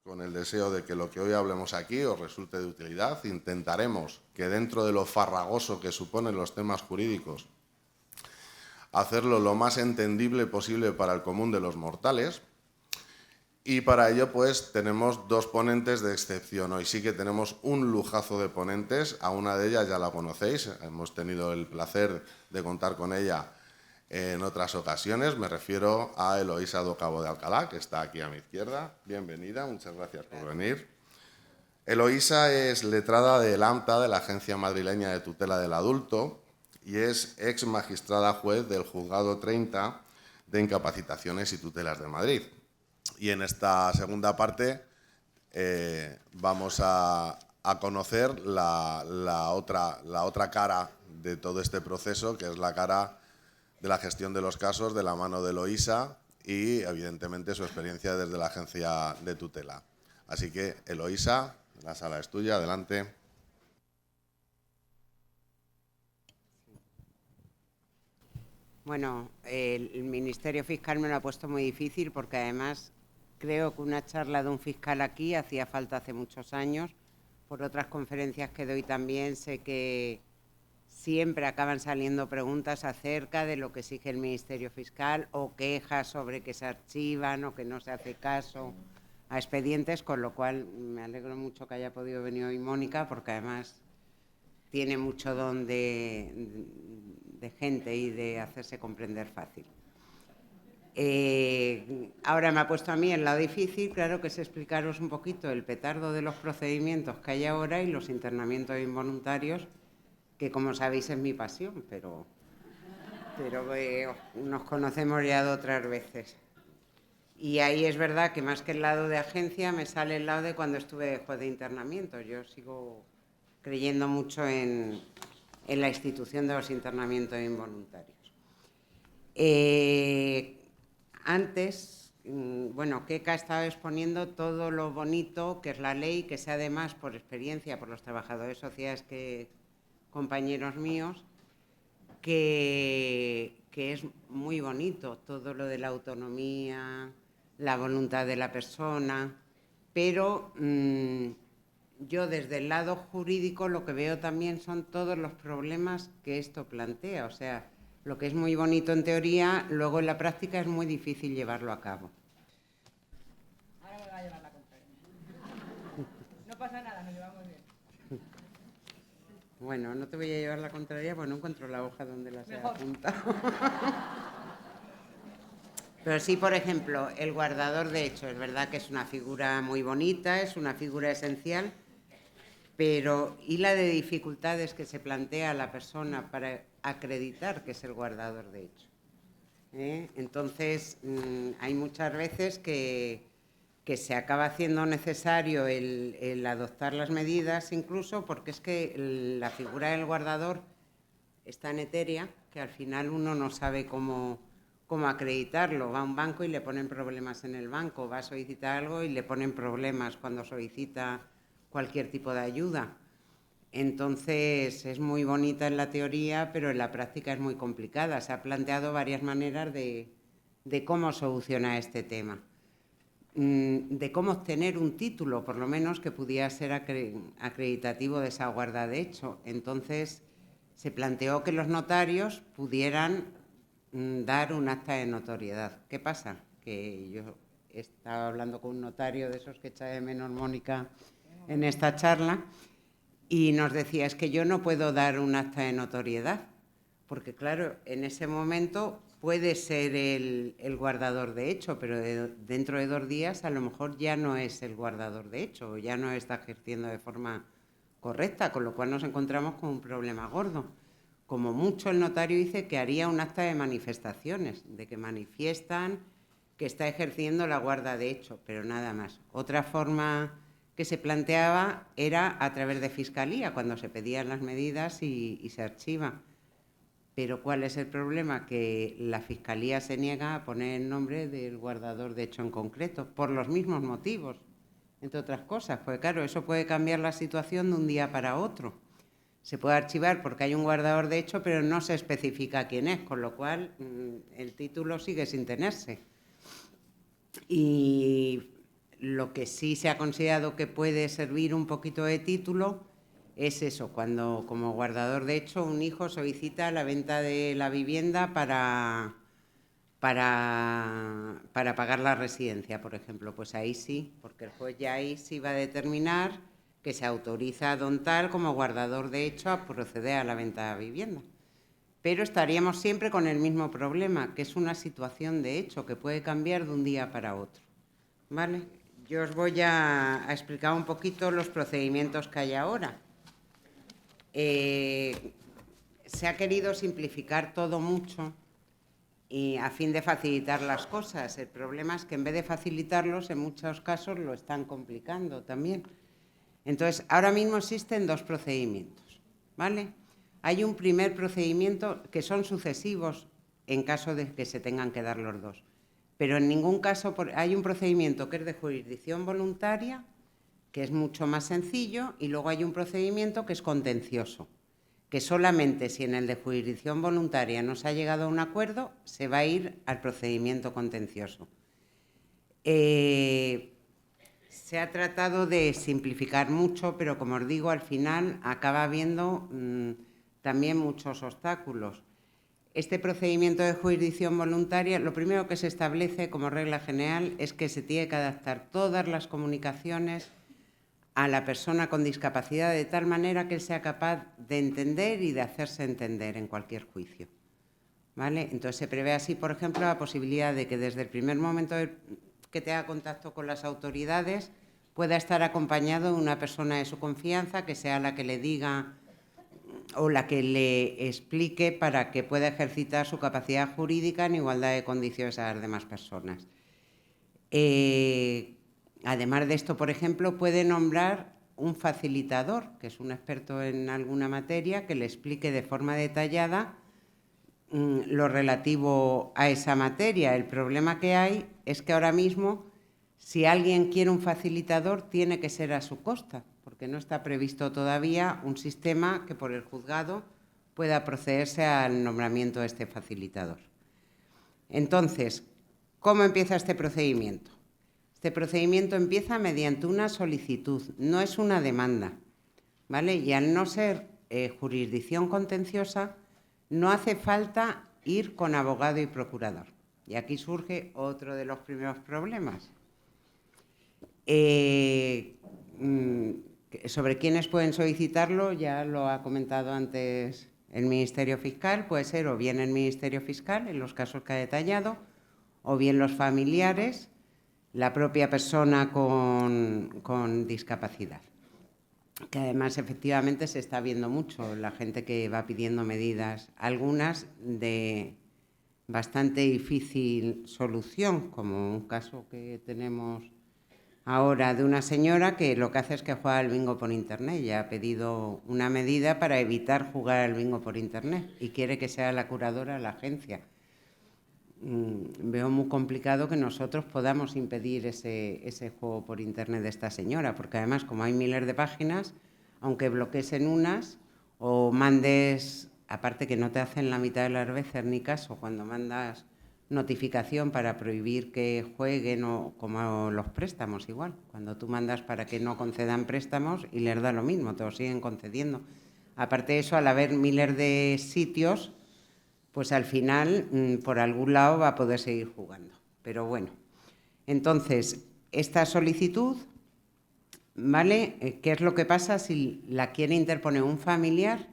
con el deseo de que lo que hoy hablemos aquí os resulte de utilidad. Intentaremos que dentro de lo farragoso que suponen los temas jurídicos, hacerlo lo más entendible posible para el común de los mortales. Y para ello, pues, tenemos dos ponentes de excepción. Hoy sí que tenemos un lujazo de ponentes. A una de ellas ya la conocéis. Hemos tenido el placer de contar con ella en otras ocasiones. Me refiero a Eloísa do Cabo de Alcalá, que está aquí a mi izquierda. Bienvenida, muchas gracias por venir. Eloísa es letrada del AMTA, de la Agencia Madrileña de Tutela del Adulto, y es ex magistrada juez del Juzgado 30 de Incapacitaciones y Tutelas de Madrid. Y en esta segunda parte vamos a conocer la otra cara de todo este proceso, que es la cara de la gestión de los casos de la mano de Eloísa y, evidentemente, su experiencia desde la agencia de tutela. Así que, Eloísa, la sala es tuya, adelante. Bueno, el Ministerio Fiscal me lo ha puesto muy difícil porque además creo que una charla de un fiscal aquí hacía falta hace muchos años. Por otras conferencias que doy también sé que siempre acaban saliendo preguntas acerca de lo que exige el Ministerio Fiscal o quejas sobre que se archivan o que no se hace caso a expedientes, con lo cual me alegro mucho que haya podido venir hoy Mónica, porque además tiene mucho don de gente y de hacerse comprender fácil. Ahora me ha puesto a mí el lado difícil, claro, que es explicaros un poquito el petardo de los procedimientos que hay ahora y los internamientos involuntarios, que como sabéis es mi pasión, pero nos conocemos ya de otras veces. Y ahí es verdad que más que el lado de agencia me sale el lado de cuando estuve de juez de internamiento. Yo sigo creyendo mucho en la institución de los internamientos involuntarios. Antes, bueno, Keka estaba exponiendo todo lo bonito que es la ley, que sé además por experiencia, por los trabajadores sociales, compañeros míos, que es muy bonito todo lo de la autonomía, la voluntad de la persona, pero yo desde el lado jurídico lo que veo también son todos los problemas que esto plantea. O sea, lo que es muy bonito en teoría, luego en la práctica es muy difícil llevarlo a cabo. Ahora me va a llevar la contraria. No pasa nada, nos llevamos bien. Bueno, no te voy a llevar la contraria porque no encuentro la hoja donde las he apuntado. Pero sí, por ejemplo, el guardador de hecho, es verdad que es una figura muy bonita, es una figura esencial, pero ¿y la de dificultades que se plantea a la persona para acreditar que es el guardador de hecho? Entonces, hay muchas veces que se acaba haciendo necesario el adoptar las medidas, incluso porque es que la figura del guardador es tan etérea que al final uno no sabe cómo acreditarlo. Va a un banco y le ponen problemas en el banco, va a solicitar algo y le ponen problemas cuando solicita cualquier tipo de ayuda. Entonces, es muy bonita en la teoría, pero en la práctica es muy complicada. Se ha planteado varias maneras de cómo solucionar este tema. De cómo obtener un título, por lo menos, que pudiera ser acreditativo de esa guarda de hecho. Entonces, se planteó que los notarios pudieran dar un acta de notoriedad. ¿Qué pasa? Que yo estaba hablando con un notario de esos que echa de menos Mónica en esta charla y nos decía, es que yo no puedo dar un acta de notoriedad, porque claro, en ese momento puede ser el guardador de hecho, pero dentro de 2 días a lo mejor ya no es el guardador de hecho, o ya no está ejerciendo de forma correcta, con lo cual nos encontramos con un problema gordo. Como mucho el notario dice que haría un acta de manifestaciones, de que manifiestan que está ejerciendo la guarda de hecho, pero nada más. Otra forma que se planteaba era a través de fiscalía, cuando se pedían las medidas y se archiva. Pero ¿cuál es el problema? Que la fiscalía se niega a poner el nombre del guardador de hecho en concreto, por los mismos motivos, entre otras cosas, porque claro, eso puede cambiar la situación de un día para otro. Se puede archivar porque hay un guardador de hecho, pero no se especifica quién es, con lo cual el título sigue sin tenerse. Y Lo que sí se ha considerado que puede servir un poquito de título es eso, cuando como guardador de hecho un hijo solicita la venta de la vivienda para pagar la residencia, por ejemplo, pues ahí sí, porque el juez ya ahí sí va a determinar que se autoriza a don tal como guardador de hecho a proceder a la venta de la vivienda. Pero estaríamos siempre con el mismo problema, que es una situación de hecho que puede cambiar de un día para otro. ¿Vale? Yo os voy a explicar un poquito los procedimientos que hay ahora. Se ha querido simplificar todo mucho y a fin de facilitar las cosas. El problema es que en vez de facilitarlos, en muchos casos lo están complicando también. Entonces, ahora mismo existen dos procedimientos, ¿vale? Hay un primer procedimiento que son sucesivos en caso de que se tengan que dar los dos, pero en ningún caso hay un procedimiento que es de jurisdicción voluntaria, que es mucho más sencillo, y luego hay un procedimiento que es contencioso, que solamente si en el de jurisdicción voluntaria no se ha llegado a un acuerdo, se va a ir al procedimiento contencioso. Se ha tratado de simplificar mucho, pero como os digo, al final acaba habiendo también muchos obstáculos. Este procedimiento de jurisdicción voluntaria, lo primero que se establece como regla general es que se tiene que adaptar todas las comunicaciones a la persona con discapacidad de tal manera que él sea capaz de entender y de hacerse entender en cualquier juicio, ¿vale? Entonces se prevé así, por ejemplo, la posibilidad de que desde el primer momento que tenga contacto con las autoridades pueda estar acompañado de una persona de su confianza que sea la que le diga o la que le explique para que pueda ejercitar su capacidad jurídica en igualdad de condiciones a las demás personas. Además de esto, por ejemplo, puede nombrar un facilitador, que es un experto en alguna materia, que le explique de forma detallada lo relativo a esa materia. El problema que hay es que ahora mismo, si alguien quiere un facilitador, tiene que ser a su costa, porque no está previsto todavía un sistema que por el juzgado pueda procederse al nombramiento de este facilitador. Entonces, ¿cómo empieza este procedimiento? Este procedimiento empieza mediante una solicitud, no es una demanda, ¿vale? Y al no ser jurisdicción contenciosa, no hace falta ir con abogado y procurador. Y aquí surge otro de los primeros problemas. Sobre quiénes pueden solicitarlo, ya lo ha comentado antes el Ministerio Fiscal, puede ser o bien el Ministerio Fiscal, en los casos que ha detallado, o bien los familiares, la propia persona con discapacidad. Que además efectivamente se está viendo mucho, la gente que va pidiendo medidas, algunas de bastante difícil solución, como un caso que tenemos ahora de una señora que lo que hace es que juega al bingo por internet. Ya ha pedido una medida para evitar jugar al bingo por internet y quiere que sea la curadora la agencia. Veo muy complicado que nosotros podamos impedir ese juego por internet de esta señora, porque además, como hay miles de páginas, aunque bloquees en unas o mandes, aparte que no te hacen la mitad de las veces ni caso cuando mandas notificación para prohibir que jueguen, o como los préstamos igual, cuando tú mandas para que no concedan préstamos y les da lo mismo, te lo siguen concediendo. Aparte de eso, al haber miles de sitios, pues al final por algún lado va a poder seguir jugando. Pero bueno, entonces, esta solicitud, ¿vale? ¿Qué es lo que pasa si la quiere interponer un familiar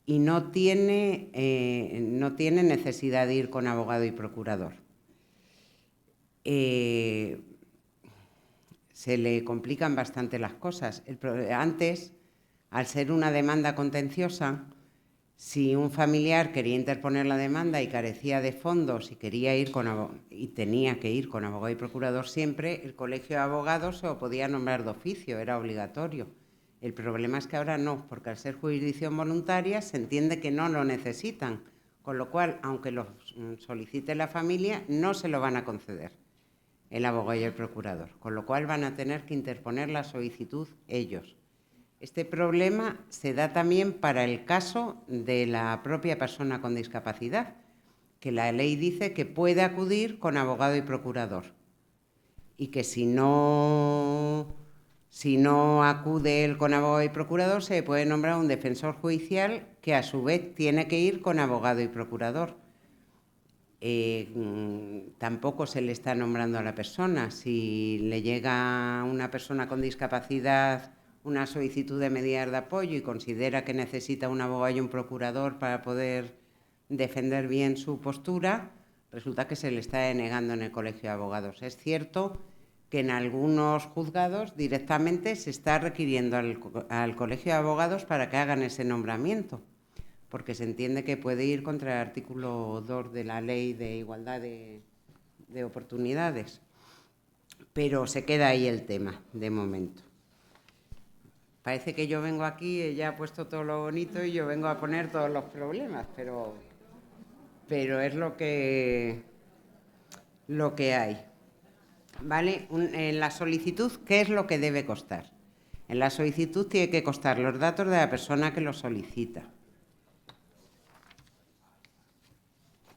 y no tiene necesidad de ir con abogado y procurador? Se le complican bastante las cosas. Antes, al ser una demanda contenciosa, si un familiar quería interponer la demanda y carecía de fondos y tenía que ir con abogado y procurador siempre, el colegio de abogados se lo podía nombrar de oficio, era obligatorio. El problema es que ahora no, porque al ser jurisdicción voluntaria se entiende que no lo necesitan, con lo cual, aunque lo solicite la familia, no se lo van a conceder el abogado y el procurador, con lo cual van a tener que interponer la solicitud ellos. Este problema se da también para el caso de la propia persona con discapacidad, que la ley dice que puede acudir con abogado y procurador. y que si no acude él con abogado y procurador, se puede nombrar un defensor judicial que a su vez tiene que ir con abogado y procurador. Tampoco se le está nombrando a la persona. Si le llega a una persona con discapacidad una solicitud de medidas de apoyo y considera que necesita un abogado y un procurador para poder defender bien su postura, resulta que se le está denegando en el Colegio de Abogados. Es cierto que en algunos juzgados directamente se está requiriendo al Colegio de Abogados para que hagan ese nombramiento, porque se entiende que puede ir contra el artículo 2 de la Ley de Igualdad de Oportunidades. Pero se queda ahí el tema, de momento. Parece que yo vengo aquí, ella ha puesto todo lo bonito y yo vengo a poner todos los problemas, pero es lo que hay. ¿Vale? En la solicitud, ¿qué es lo que debe constar? En la solicitud tiene que constar los datos de la persona que lo solicita.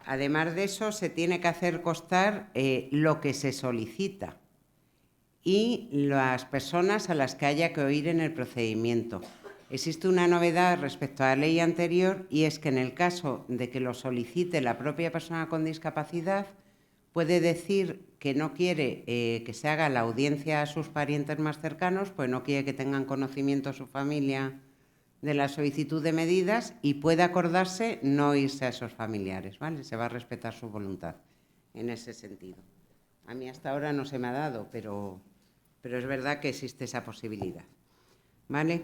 Además de eso, se tiene que hacer constar lo que se solicita y las personas a las que haya que oír en el procedimiento. Existe una novedad respecto a la ley anterior y es que en el caso de que lo solicite la propia persona con discapacidad, puede decir que no quiere que se haga la audiencia a sus parientes más cercanos, pues no quiere que tengan conocimiento su familia de la solicitud de medidas y puede acordarse no irse a esos familiares, ¿vale? Se va a respetar su voluntad en ese sentido. A mí hasta ahora no se me ha dado, pero es verdad que existe esa posibilidad, ¿vale?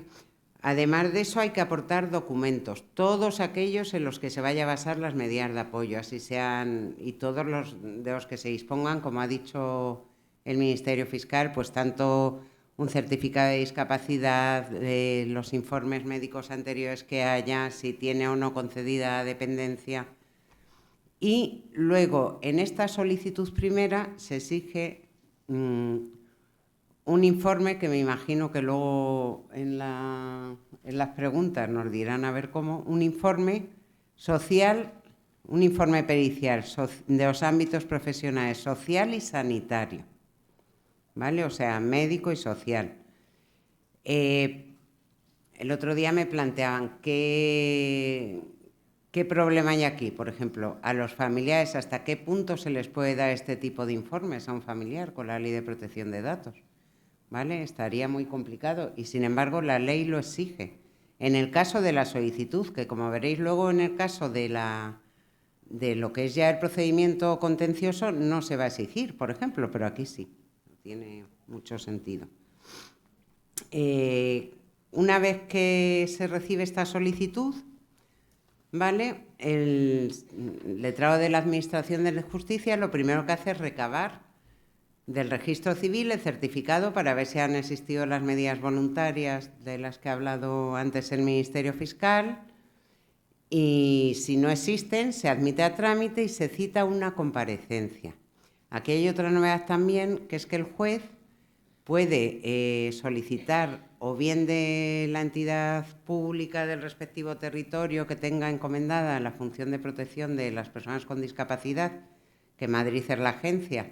Además de eso, hay que aportar documentos, todos aquellos en los que se vaya a basar las medidas de apoyo, así sean, y todos los de los que se dispongan, como ha dicho el Ministerio Fiscal, pues tanto un certificado de discapacidad, de los informes médicos anteriores que haya, si tiene o no concedida dependencia. Y luego, en esta solicitud primera, se exige un informe que me imagino que luego en las preguntas nos dirán a ver cómo, un informe social, un informe pericial de los ámbitos profesionales social y sanitario, ¿vale? O sea, médico y social. El otro día me planteaban qué problema hay aquí, por ejemplo, a los familiares, hasta qué punto se les puede dar este tipo de informes a un familiar con la Ley de Protección de Datos. ¿Vale? Estaría muy complicado y, sin embargo, la ley lo exige. En el caso de la solicitud, que como veréis luego en el caso de lo que es ya el procedimiento contencioso, no se va a exigir, por ejemplo, pero aquí sí. Tiene mucho sentido. Una vez que se recibe esta solicitud, ¿vale? El letrado de la Administración de Justicia lo primero que hace es recabar del registro civil el certificado para ver si han existido las medidas voluntarias de las que ha hablado antes el Ministerio Fiscal y si no existen se admite a trámite y se cita una comparecencia. Aquí hay otra novedad también, que es que el juez puede solicitar o bien de la entidad pública del respectivo territorio que tenga encomendada la función de protección de las personas con discapacidad, que Madrid es la agencia,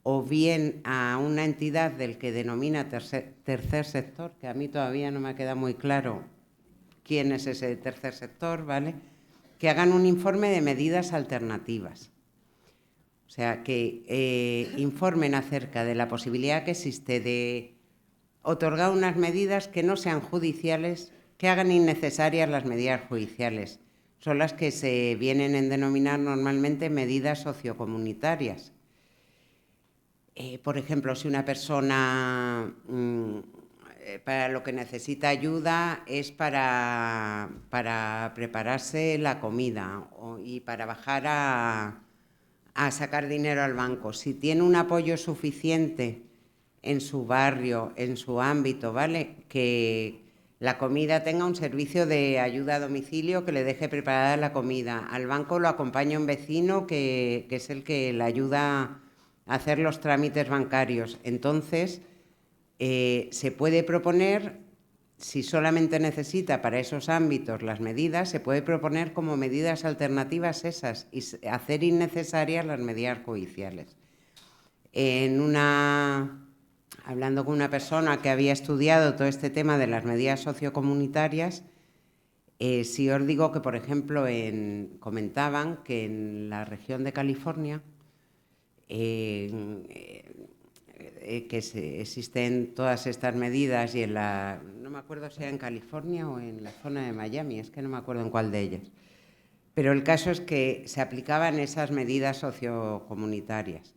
o bien a una entidad del que denomina tercer sector, que a mí todavía no me ha quedado muy claro quién es ese tercer sector, ¿vale? Que hagan un informe de medidas alternativas. O sea, que informen acerca de la posibilidad que existe de otorgar unas medidas que no sean judiciales, que hagan innecesarias las medidas judiciales. Son las que se vienen a denominar normalmente medidas sociocomunitarias. Por ejemplo, si una persona para lo que necesita ayuda es para prepararse la comida y para bajar a sacar dinero al banco, si tiene un apoyo suficiente en su barrio, en su ámbito, ¿vale? Que la comida tenga un servicio de ayuda a domicilio que le deje preparada la comida. Al banco lo acompaña un vecino que es el que le ayuda a hacer los trámites bancarios. Entonces, se puede proponer, si solamente necesita para esos ámbitos las medidas, se puede proponer como medidas alternativas esas y hacer innecesarias las medidas judiciales. hablando con una persona que había estudiado todo este tema de las medidas sociocomunitarias, sí os digo que, por ejemplo, comentaban que en la región de California existen todas estas medidas y no me acuerdo si era en California o en la zona de Miami, es que no me acuerdo en cuál de ellas. Pero el caso es que se aplicaban esas medidas sociocomunitarias.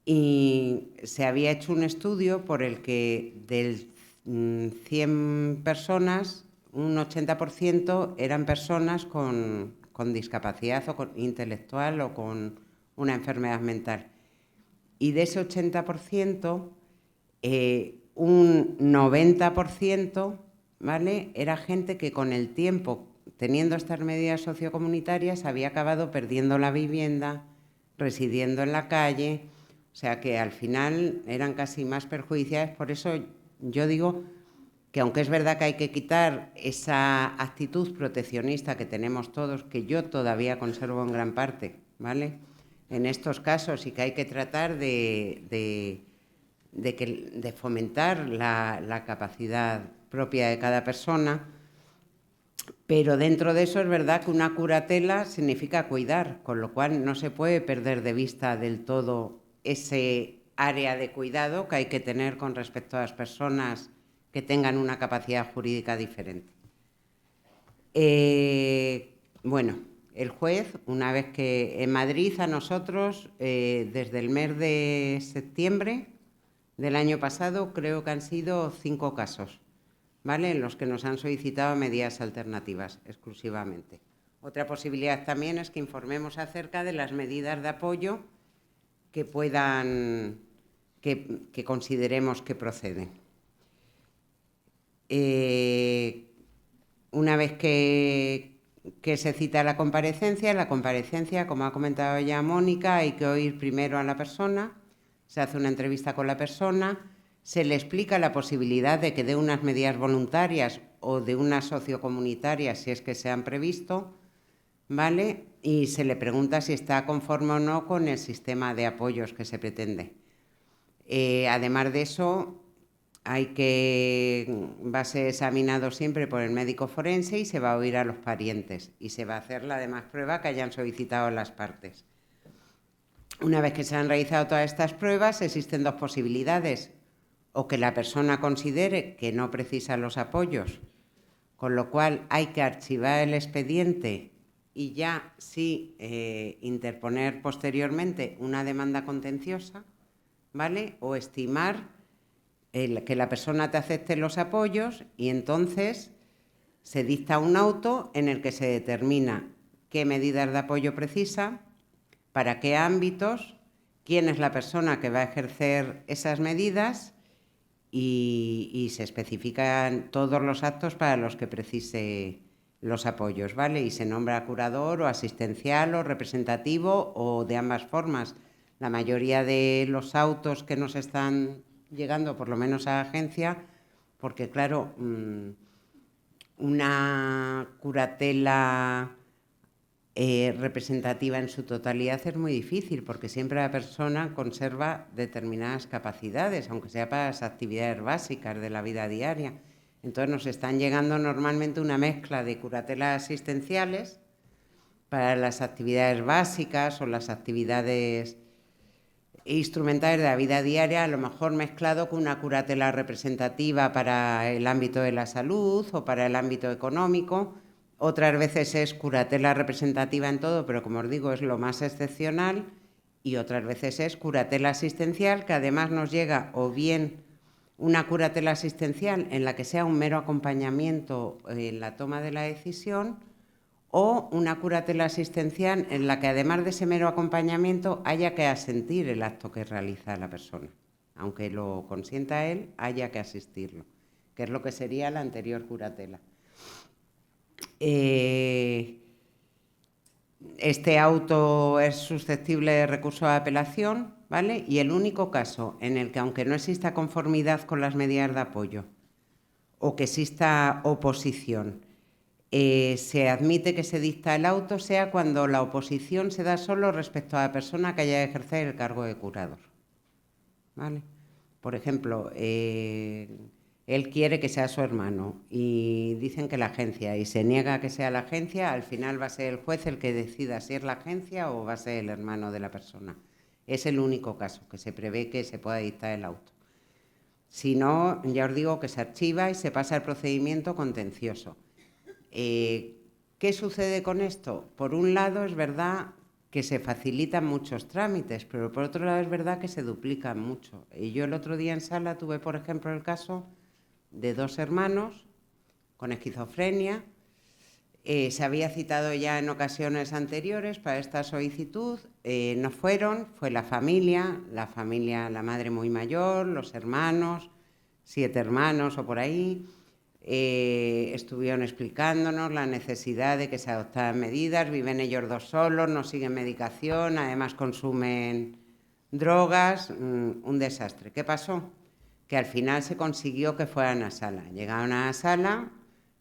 Y se había hecho un estudio por el que de 100 personas, un 80% eran personas con discapacidad intelectual o con una enfermedad mental. Y de ese 80%, un 90%, ¿vale?, era gente que con el tiempo, teniendo estas medidas sociocomunitarias, había acabado perdiendo la vivienda, residiendo en la calle. O sea que al final eran casi más perjudiciales. Por eso yo digo que, aunque es verdad que hay que quitar esa actitud proteccionista que tenemos todos, que yo todavía conservo en gran parte, ¿vale?, en estos casos, y que hay que tratar de fomentar la capacidad propia de cada persona, pero dentro de eso es verdad que una curatela significa cuidar, con lo cual no se puede perder de vista del todo ese área de cuidado que hay que tener con respecto a las personas que tengan una capacidad jurídica diferente. Bueno, el juez, una vez que en Madrid a nosotros, desde el mes de septiembre del año pasado, creo que han sido 5 casos, ¿vale?, en los que nos han solicitado medidas alternativas exclusivamente. Otra posibilidad también es que informemos acerca de las medidas de apoyo que consideremos que proceden. Una vez que se cita la comparecencia, como ha comentado ya Mónica, hay que oír primero a la persona, se hace una entrevista con la persona, se le explica la posibilidad de que dé unas medidas voluntarias o de unas sociocomunitarias, si es que se han previsto, ¿vale?, y se le pregunta si está conforme o no con el sistema de apoyos que se pretende. Además de eso, va a ser examinado siempre por el médico forense y se va a oír a los parientes y se va a hacer la demás prueba que hayan solicitado las partes. Una vez que se han realizado todas estas pruebas, existen 2 posibilidades: o que la persona considere que no precisa los apoyos, con lo cual hay que archivar el expediente y ya sí interponer posteriormente una demanda contenciosa, ¿vale?, o estimar que la persona te acepte los apoyos, y entonces se dicta un auto en el que se determina qué medidas de apoyo precisa, para qué ámbitos, quién es la persona que va a ejercer esas medidas y se especifican todos los actos para los que precise los apoyos, ¿vale? Y se nombra curador o asistencial o representativo o de ambas formas. La mayoría de los autos que nos están llegando, por lo menos a la agencia, porque claro, una curatela representativa en su totalidad es muy difícil, porque siempre la persona conserva determinadas capacidades, aunque sea para las actividades básicas de la vida diaria. Entonces nos están llegando normalmente una mezcla de curatelas asistenciales para las actividades básicas o las actividades instrumentales de la vida diaria, a lo mejor mezclado con una curatela representativa para el ámbito de la salud o para el ámbito económico. Otras veces es curatela representativa en todo, pero como os digo, es lo más excepcional, y otras veces es curatela asistencial, que además nos llega o bien una curatela asistencial en la que sea un mero acompañamiento en la toma de la decisión, o una curatela asistencial en la que, además de ese mero acompañamiento, haya que asentir el acto que realiza la persona. Aunque lo consienta él, haya que asistirlo, que es lo que sería la anterior curatela. Este auto es susceptible de recurso de apelación, ¿vale? Y el único caso en el que, aunque no exista conformidad con las medidas de apoyo o que exista oposición, se admite que se dicta el auto, sea cuando la oposición se da solo respecto a la persona que haya de ejercer el cargo de curador, ¿vale? Por ejemplo, él quiere que sea su hermano y dicen que la agencia, y se niega a que sea la agencia, al final va a ser el juez el que decida si es la agencia o va a ser el hermano de la persona. Es el único caso que se prevé que se pueda dictar el auto. Si no, ya os digo que se archiva y se pasa al procedimiento contencioso. ¿Qué sucede con esto? Por un lado, es verdad que se facilitan muchos trámites, pero por otro lado es verdad que se duplican mucho. Y yo el otro día en sala tuve, por ejemplo, el caso de 2 hermanos con esquizofrenia. Se había citado ya en ocasiones anteriores para esta solicitud, no fueron, fue la familia, la madre muy mayor, los hermanos, 7 hermanos o por ahí. Estuvieron explicándonos la necesidad de que se adoptaran medidas, viven ellos 2 solos, no siguen medicación, además consumen drogas, un desastre. ¿Qué pasó? Que al final se consiguió que fueran a sala. Llegaron a la sala,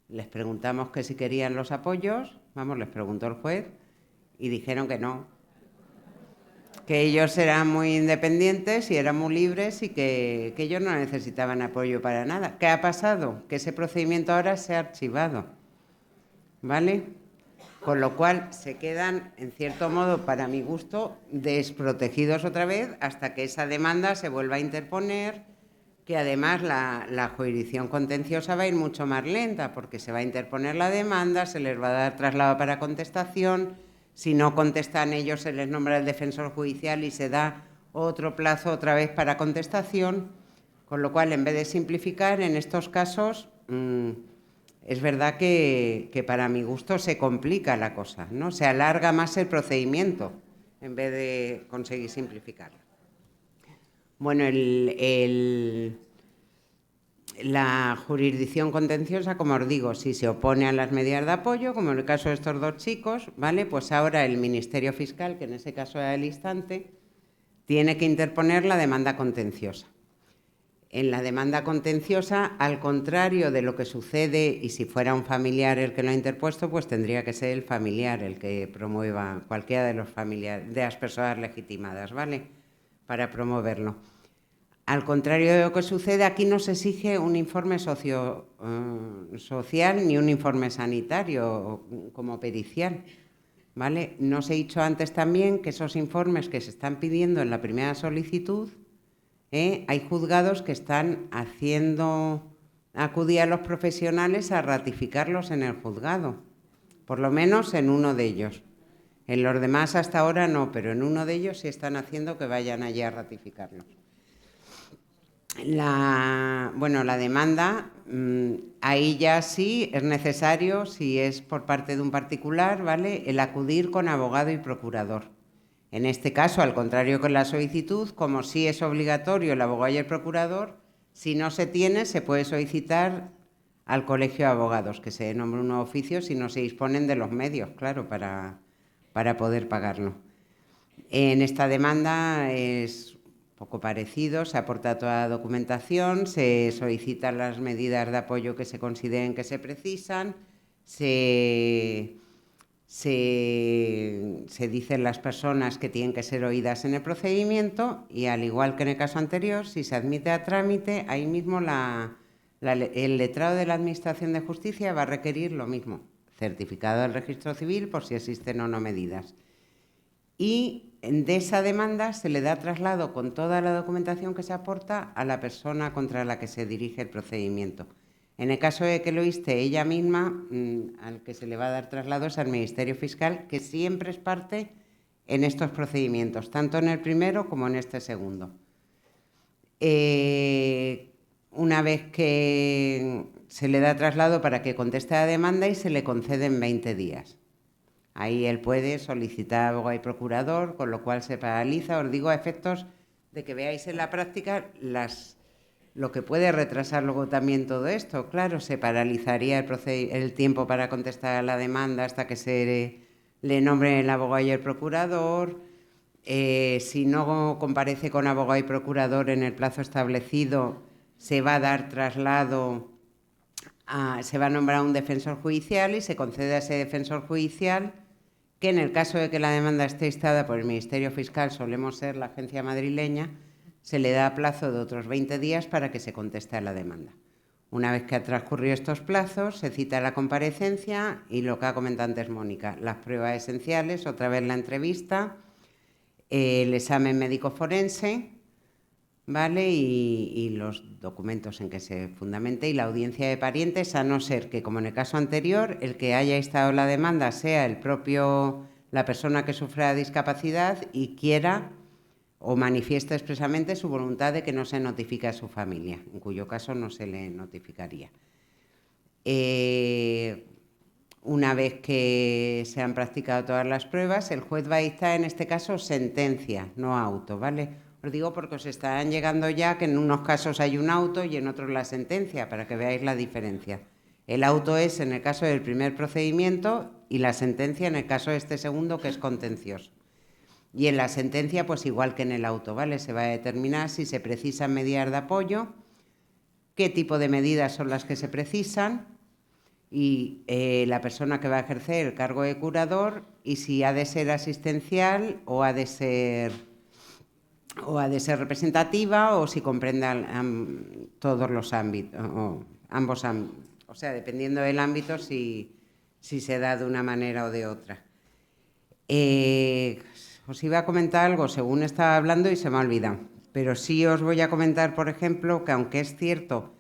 les preguntamos que si querían los apoyos, les preguntó el juez, y dijeron que no, que ellos eran muy independientes y eran muy libres y que ellos no necesitaban apoyo para nada. ¿Qué ha pasado? Que ese procedimiento ahora se ha archivado, ¿vale? Con lo cual se quedan, en cierto modo, para mi gusto, desprotegidos otra vez hasta que esa demanda se vuelva a interponer, que además la jurisdicción contenciosa va a ir mucho más lenta porque se va a interponer la demanda, se les va a dar traslado para contestación. Si no contestan ellos, se les nombra el defensor judicial y se da otro plazo otra vez para contestación. Con lo cual, en vez de simplificar, en estos casos, es verdad que para mi gusto se complica la cosa, ¿no? Se alarga más el procedimiento en vez de conseguir simplificarlo. Bueno, la jurisdicción contenciosa, como os digo, si se opone a las medidas de apoyo, como en el caso de estos 2 chicos, ¿vale? Pues ahora el Ministerio Fiscal, que en ese caso era el instante, tiene que interponer la demanda contenciosa. En la demanda contenciosa, al contrario de lo que sucede, y si fuera un familiar el que lo ha interpuesto, pues tendría que ser el familiar el que promueva, cualquiera de los familiares, de las personas legitimadas, ¿vale?, para promoverlo. Al contrario de lo que sucede, aquí no se exige un informe social ni un informe sanitario como pericial, ¿vale? No os he dicho antes también que esos informes que se están pidiendo en la primera solicitud, hay juzgados que están haciendo acudir a los profesionales a ratificarlos en el juzgado, por lo menos en uno de ellos. En los demás hasta ahora no, pero en uno de ellos sí están haciendo que vayan allí a ratificarlos. La demanda, ahí ya sí es necesario, si es por parte de un particular, ¿vale?, el acudir con abogado y procurador. En este caso, al contrario que en la solicitud, como sí es obligatorio el abogado y el procurador, si no se tiene, se puede solicitar al Colegio de Abogados, que se nombre un nuevo oficio si no se disponen de los medios, claro, para poder pagarlo. En esta demanda es poco parecido, se aporta toda la documentación, se solicitan las medidas de apoyo que se consideren que se precisan, se dicen las personas que tienen que ser oídas en el procedimiento y, al igual que en el caso anterior, si se admite a trámite, ahí mismo el letrado de la Administración de Justicia va a requerir lo mismo, certificado del registro civil por si existen o no medidas. Y de esa demanda se le da traslado con toda la documentación que se aporta a la persona contra la que se dirige el procedimiento. En el caso de que lo inste ella misma, al que se le va a dar traslado es al Ministerio Fiscal, que siempre es parte en estos procedimientos, tanto en el primero como en este segundo. Una vez que se le da traslado para que conteste la demanda y se le conceden 20 días. Ahí él puede solicitar abogado y procurador, con lo cual se paraliza. Os digo a efectos de que veáis en la práctica lo que puede retrasar luego también todo esto. Claro, se paralizaría el tiempo para contestar a la demanda hasta que se le nombre el abogado y el procurador. Si no comparece con abogado y procurador en el plazo establecido, se va a dar traslado, se va a nombrar un defensor judicial y se concede a ese defensor judicial, que en el caso de que la demanda esté instada por el Ministerio Fiscal, solemos ser la agencia madrileña, se le da plazo de otros 20 días para que se conteste a la demanda. Una vez que ha transcurrido estos plazos, se cita la comparecencia y lo que ha comentado antes Mónica, las pruebas esenciales, otra vez la entrevista, el examen médico forense, ¿vale? Y los documentos en que se fundamente y la audiencia de parientes, a no ser que, como en el caso anterior, el que haya instado la demanda sea la persona que sufre la discapacidad y quiera o manifiesta expresamente su voluntad de que no se notifique a su familia, en cuyo caso no se le notificaría. Una vez que se han practicado todas las pruebas, el juez va a dictar en este caso sentencia, no auto, ¿vale? Os digo porque os estarán llegando ya que en unos casos hay un auto y en otros la sentencia, para que veáis la diferencia. El auto es en el caso del primer procedimiento y la sentencia en el caso de este segundo, que es contencioso. Y en la sentencia, pues igual que en el auto, ¿vale? Se va a determinar si se precisan medidas de apoyo, qué tipo de medidas son las que se precisan y la persona que va a ejercer el cargo de curador y si ha de ser asistencial o ha de ser representativa o si comprende todos los ámbitos, o ambos ámbitos. O sea, dependiendo del ámbito, si se da de una manera o de otra. Os iba a comentar algo según estaba hablando y se me ha olvidado. Pero sí os voy a comentar, por ejemplo, que aunque es cierto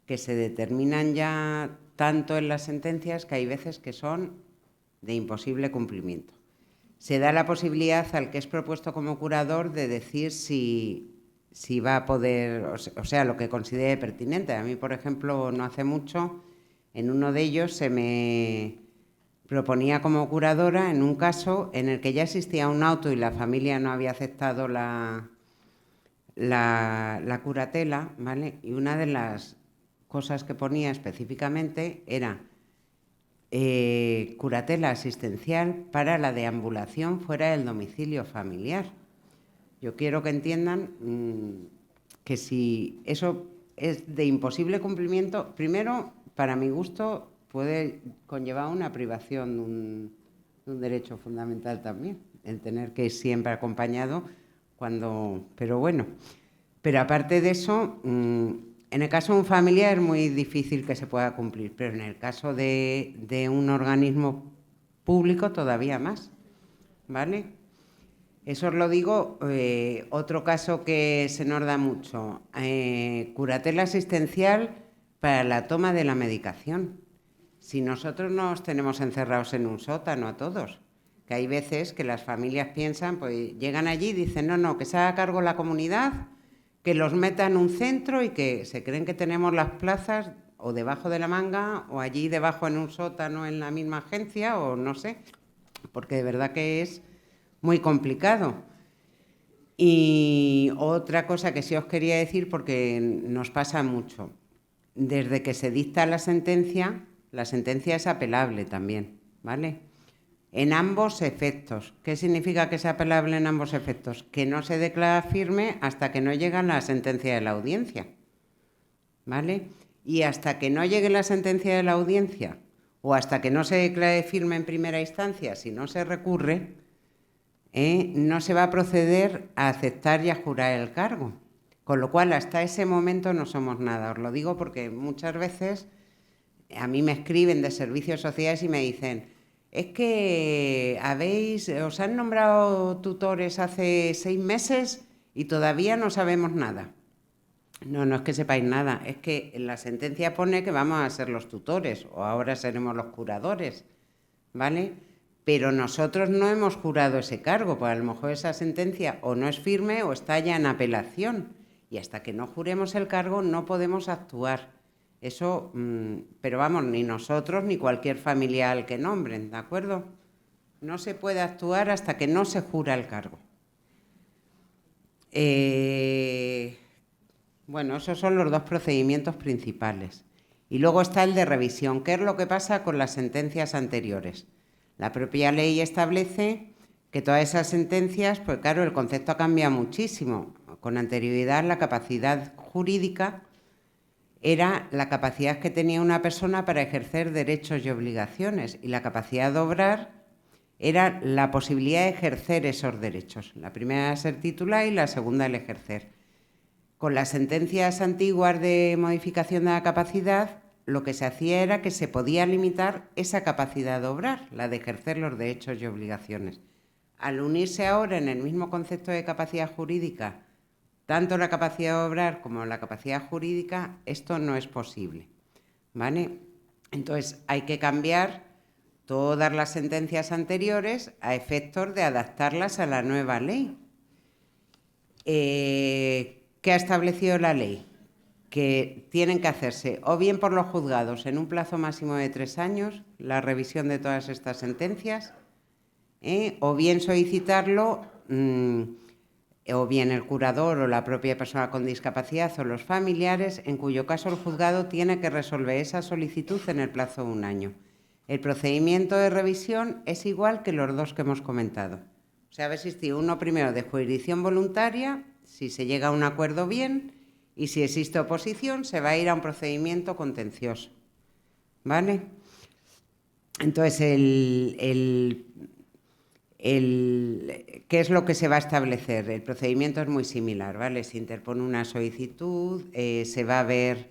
que se determinan ya tanto en las sentencias, que hay veces que son de imposible cumplimiento. Se da la posibilidad al que es propuesto como curador de decir si va a poder, o sea, lo que considere pertinente. A mí, por ejemplo, no hace mucho, en uno de ellos se me proponía como curadora en un caso en el que ya existía un auto y la familia no había aceptado la curatela, ¿vale? Y una de las cosas que ponía específicamente era curatela asistencial para la deambulación fuera del domicilio familiar. Yo quiero que entiendan que si eso es de imposible cumplimiento, primero, para mi gusto, puede conllevar una privación de un derecho fundamental también, el tener que ir siempre acompañado pero bueno. Pero aparte de eso, en el caso de un familiar es muy difícil que se pueda cumplir, pero en el caso de un organismo público todavía más, ¿vale? Eso os lo digo. Otro caso que se nos da mucho, curatela asistencial para la toma de la medicación. Si nosotros nos tenemos encerrados en un sótano a todos, que hay veces que las familias piensan, pues llegan allí y dicen, no, que se haga cargo la comunidad, que los meta en un centro y que se creen que tenemos las plazas o debajo de la manga o allí debajo en un sótano en la misma agencia o no sé, porque de verdad que es muy complicado. Y otra cosa que sí os quería decir, porque nos pasa mucho, desde que se dicta la sentencia es apelable también, ¿vale? En ambos efectos. ¿Qué significa que es apelable en ambos efectos? Que no se declara firme hasta que no llega la sentencia de la audiencia, ¿vale? Y hasta que no llegue la sentencia de la audiencia o hasta que no se declare firme en primera instancia, si no se recurre, no se va a proceder a aceptar y a jurar el cargo. Con lo cual, hasta ese momento no somos nada. Os lo digo porque muchas veces a mí me escriben de servicios sociales y me dicen, es que os han nombrado tutores hace 6 meses y todavía no sabemos nada. No es que sepáis nada, es que en la sentencia pone que vamos a ser los tutores o ahora seremos los curadores, ¿vale? Pero nosotros no hemos jurado ese cargo, pues a lo mejor esa sentencia o no es firme o está ya en apelación y hasta que no juremos el cargo no podemos actuar. Eso, pero vamos, ni nosotros ni cualquier familiar al que nombren, ¿de acuerdo? No se puede actuar hasta que no se jura el cargo. Bueno, esos son los 2 procedimientos principales. Y luego está el de revisión. ¿Qué es lo que pasa con las sentencias anteriores? La propia ley establece que todas esas sentencias, pues claro, el concepto ha cambiado muchísimo. Con anterioridad, la capacidad jurídica era la capacidad que tenía una persona para ejercer derechos y obligaciones, y la capacidad de obrar era la posibilidad de ejercer esos derechos. La primera era ser titular y la segunda el ejercer. Con las sentencias antiguas de modificación de la capacidad, lo que se hacía era que se podía limitar esa capacidad de obrar, la de ejercer los derechos y obligaciones. Al unirse ahora en el mismo concepto de capacidad jurídica, tanto la capacidad de obrar como la capacidad jurídica, esto no es posible, ¿vale? Entonces hay que cambiar todas las sentencias anteriores a efectos de adaptarlas a la nueva ley. ¿Qué ha establecido la ley? Que tienen que hacerse o bien por los juzgados en un plazo máximo de 3 años, la revisión de todas estas sentencias, o bien solicitarlo, o bien el curador o la propia persona con discapacidad o los familiares, en cuyo caso el juzgado tiene que resolver esa solicitud en el plazo de 1 año. El procedimiento de revisión es igual que los dos que hemos comentado. O sea, va a existir uno primero de jurisdicción voluntaria, si se llega a un acuerdo bien, y si existe oposición se va a ir a un procedimiento contencioso, ¿vale? Entonces, ¿qué es lo que se va a establecer? El procedimiento es muy similar, ¿vale? Se interpone una solicitud, se va a ver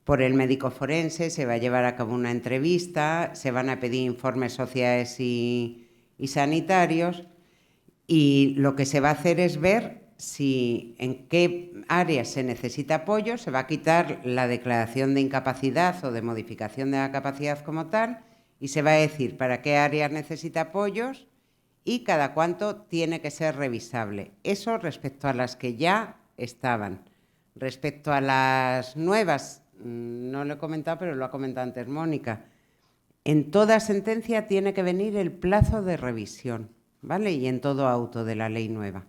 por el médico forense, se va a llevar a cabo una entrevista, se van a pedir informes sociales y sanitarios, y lo que se va a hacer es ver si en qué áreas se necesita apoyo, se va a quitar la declaración de incapacidad o de modificación de la capacidad como tal, y se va a decir para qué áreas necesita apoyos y cada cuánto tiene que ser revisable. Eso respecto a las que ya estaban. Respecto a las nuevas, no lo he comentado, pero lo ha comentado antes Mónica, en toda sentencia tiene que venir el plazo de revisión, ¿vale? Y en todo auto de la ley nueva.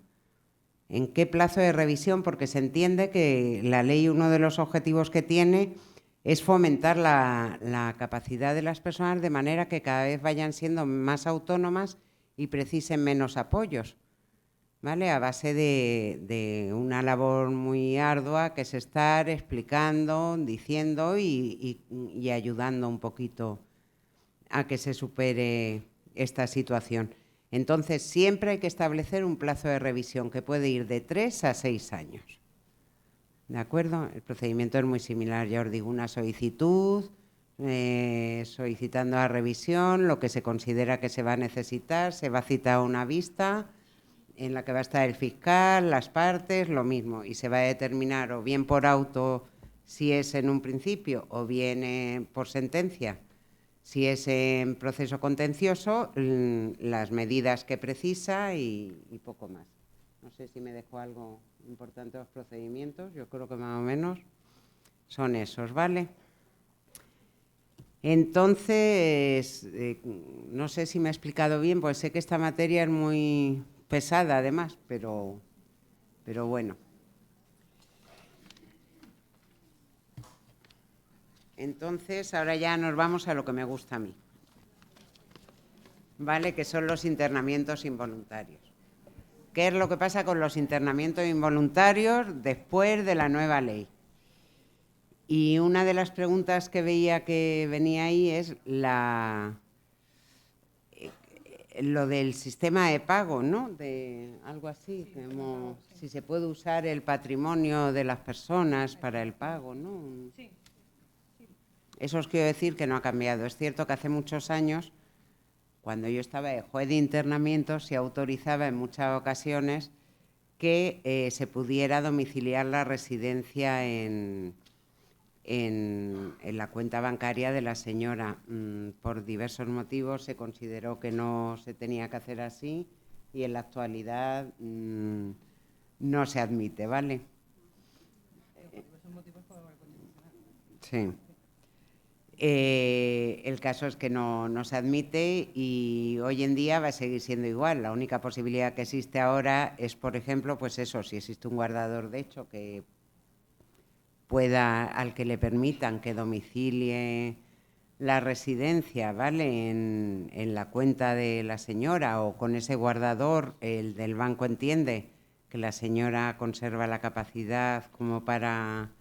¿En qué plazo de revisión? Porque se entiende que la ley, uno de los objetivos que tiene es fomentar la capacidad de las personas de manera que cada vez vayan siendo más autónomas y precisen menos apoyos, ¿vale? A base de una labor muy ardua que es estar explicando, diciendo y ayudando un poquito a que se supere esta situación. Entonces, siempre hay que establecer un plazo de revisión que puede ir de 3 a 6 años. ¿De acuerdo? El procedimiento es muy similar, ya os digo, una solicitud, solicitando la revisión, lo que se considera que se va a necesitar, se va a citar una vista en la que va a estar el fiscal, las partes, lo mismo, y se va a determinar o bien por auto si es en un principio o bien por sentencia. Si es en proceso contencioso, las medidas que precisa y poco más. No sé si me dejo algo importante de los procedimientos, yo creo que más o menos son esos, ¿vale? Entonces, no sé si me he explicado bien, pues sé que esta materia es muy pesada además, pero bueno. Entonces, ahora ya nos vamos a lo que me gusta a mí, ¿vale? Que son los internamientos involuntarios. ¿Qué es lo que pasa con los internamientos involuntarios después de la nueva ley? Y una de las preguntas que veía que venía ahí es lo del sistema de pago, ¿no? De algo así, como si se puede usar el patrimonio de las personas para el pago, ¿no? Sí. Eso os quiero decir que no ha cambiado. Es cierto que hace muchos años, cuando yo estaba de juez de internamiento, se autorizaba en muchas ocasiones que se pudiera domiciliar la residencia en la cuenta bancaria de la señora. Por diversos motivos se consideró que no se tenía que hacer así y en la actualidad no se admite, ¿vale? Sí. El caso es que no se admite y hoy en día va a seguir siendo igual. La única posibilidad que existe ahora es, por ejemplo, pues eso, si existe un guardador de hecho que al que le permitan que domicilie la residencia, ¿vale? En la cuenta de la señora o con ese guardador, el del banco entiende que la señora conserva la capacidad como para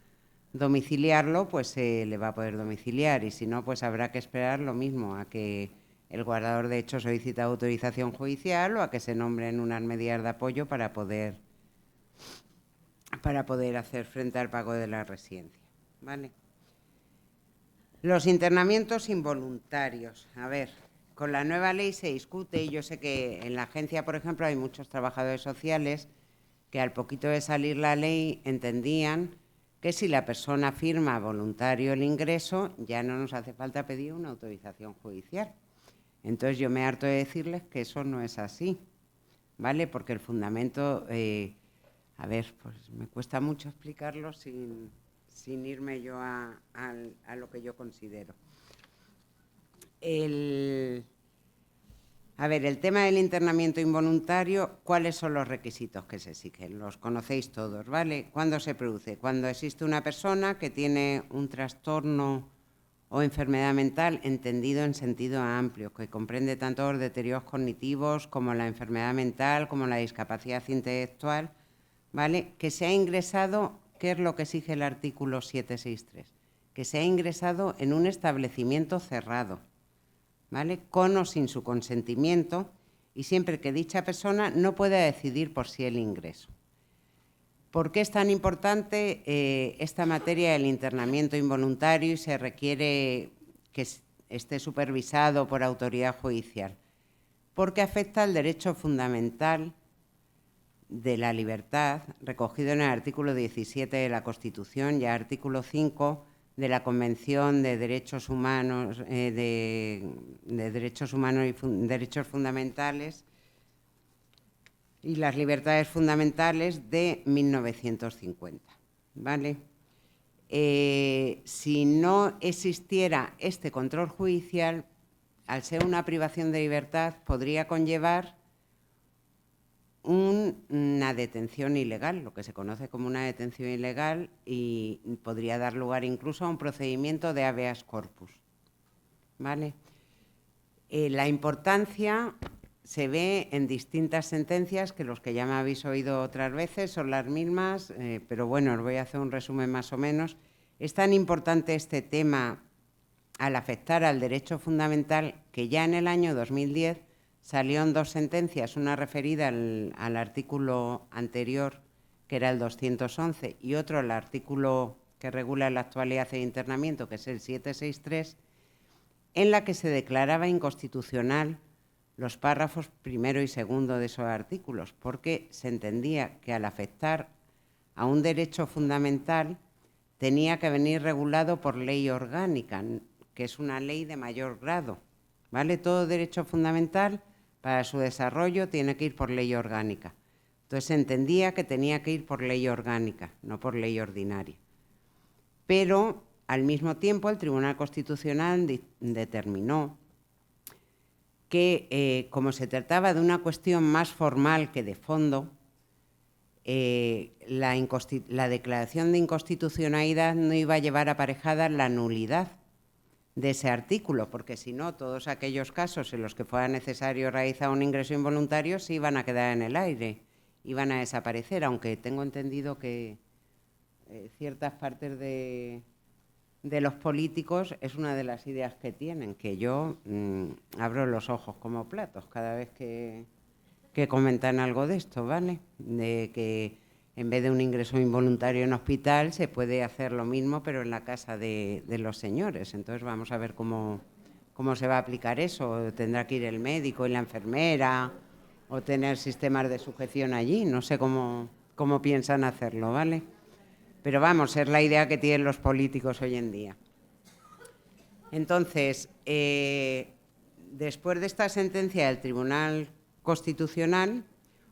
domiciliarlo, pues se le va a poder domiciliar y si no, pues habrá que esperar lo mismo, a que el guardador de hecho solicite autorización judicial o a que se nombren unas medidas de apoyo para poder para poder hacer frente al pago de la residencia, ¿vale? Los internamientos involuntarios. A ver, con la nueva ley se discute, y yo sé que en la agencia, por ejemplo, hay muchos trabajadores sociales que al poquito de salir la ley entendían que si la persona firma voluntario el ingreso, ya no nos hace falta pedir una autorización judicial. Entonces yo me harto de decirles que eso no es así, ¿vale? Porque el fundamento, a ver, pues me cuesta mucho explicarlo sin irme yo a lo que yo considero. A ver, el tema del internamiento involuntario, ¿cuáles son los requisitos que se exigen? Los conocéis todos, ¿vale? ¿Cuándo se produce? Cuando existe una persona que tiene un trastorno o enfermedad mental entendido en sentido amplio, que comprende tanto los deterioros cognitivos como la enfermedad mental, como la discapacidad intelectual, ¿vale? Que se ha ingresado, ¿qué es lo que exige el artículo 763? Que se ha ingresado en un establecimiento cerrado, ¿vale? Con o sin su consentimiento, y siempre que dicha persona no pueda decidir por sí el ingreso. ¿Por qué es tan importante esta materia del internamiento involuntario y se requiere que esté supervisado por autoridad judicial? Porque afecta al derecho fundamental de la libertad, recogido en el artículo 17 de la Constitución y el artículo 5 de la Convención de Derechos Humanos, de Derechos Humanos y Derechos Fundamentales y las Libertades Fundamentales de 1950, ¿vale? Si no existiera este control judicial, al ser una privación de libertad, podría conllevar una detención ilegal, lo que se conoce como una detención ilegal, y podría dar lugar incluso a un procedimiento de habeas corpus, ¿vale? La importancia se ve en distintas sentencias, que los que ya me habéis oído otras veces son las mismas, pero bueno, os voy a hacer un resumen más o menos. Es tan importante este tema al afectar al derecho fundamental que ya en el año 2010 salieron dos sentencias, una referida al artículo anterior, que era el 211, y otro al artículo que regula la actualidad de internamiento, que es el 763, en la que se declaraba inconstitucional los párrafos primero y segundo de esos artículos, porque se entendía que al afectar a un derecho fundamental tenía que venir regulado por ley orgánica, que es una ley de mayor grado, ¿vale? Todo derecho fundamental, para su desarrollo, tiene que ir por ley orgánica. Entonces se entendía que tenía que ir por ley orgánica, no por ley ordinaria. Pero, al mismo tiempo, el Tribunal Constitucional determinó que, como se trataba de una cuestión más formal que de fondo, la declaración de inconstitucionalidad no iba a llevar aparejada la nulidad de ese artículo, porque si no, todos aquellos casos en los que fuera necesario realizar un ingreso involuntario se iban a quedar en el aire, iban a desaparecer, aunque tengo entendido que ciertas partes de los políticos es una de las ideas que tienen, que yo abro los ojos como platos cada vez que comentan algo de esto, ¿vale? De que en vez de un ingreso involuntario en hospital se puede hacer lo mismo, pero en la casa de los señores. Entonces vamos a ver cómo se va a aplicar eso. Tendrá que ir el médico y la enfermera, o tener sistemas de sujeción allí. No sé cómo piensan hacerlo, ¿vale? Pero vamos, es la idea que tienen los políticos hoy en día. Entonces, después de esta sentencia del Tribunal Constitucional,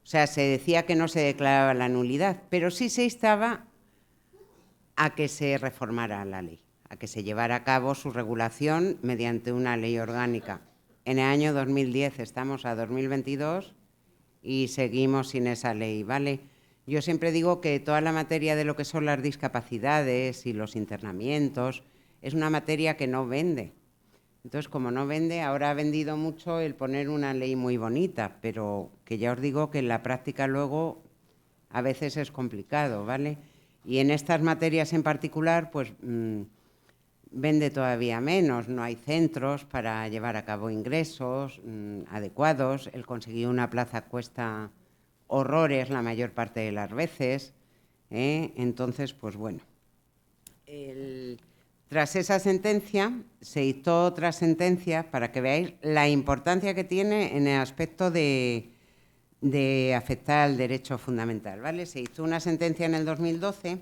o sea, se decía que no se declaraba la nulidad, pero sí se instaba a que se reformara la ley, a que se llevara a cabo su regulación mediante una ley orgánica. En el año 2010 estamos a 2022 y seguimos sin esa ley, ¿vale? Yo siempre digo que toda la materia de lo que son las discapacidades y los internamientos es una materia que no vende. Entonces, como no vende, ahora ha vendido mucho el poner una ley muy bonita, pero que ya os digo que en la práctica luego a veces es complicado, ¿vale? Y en estas materias en particular, pues vende todavía menos. No hay centros para llevar a cabo ingresos adecuados. El conseguir una plaza cuesta horrores la mayor parte de las veces. Entonces, pues bueno. Tras esa sentencia, se dictó otra sentencia para que veáis la importancia que tiene en el aspecto de afectar al derecho fundamental, ¿vale? Se dictó una sentencia en el 2012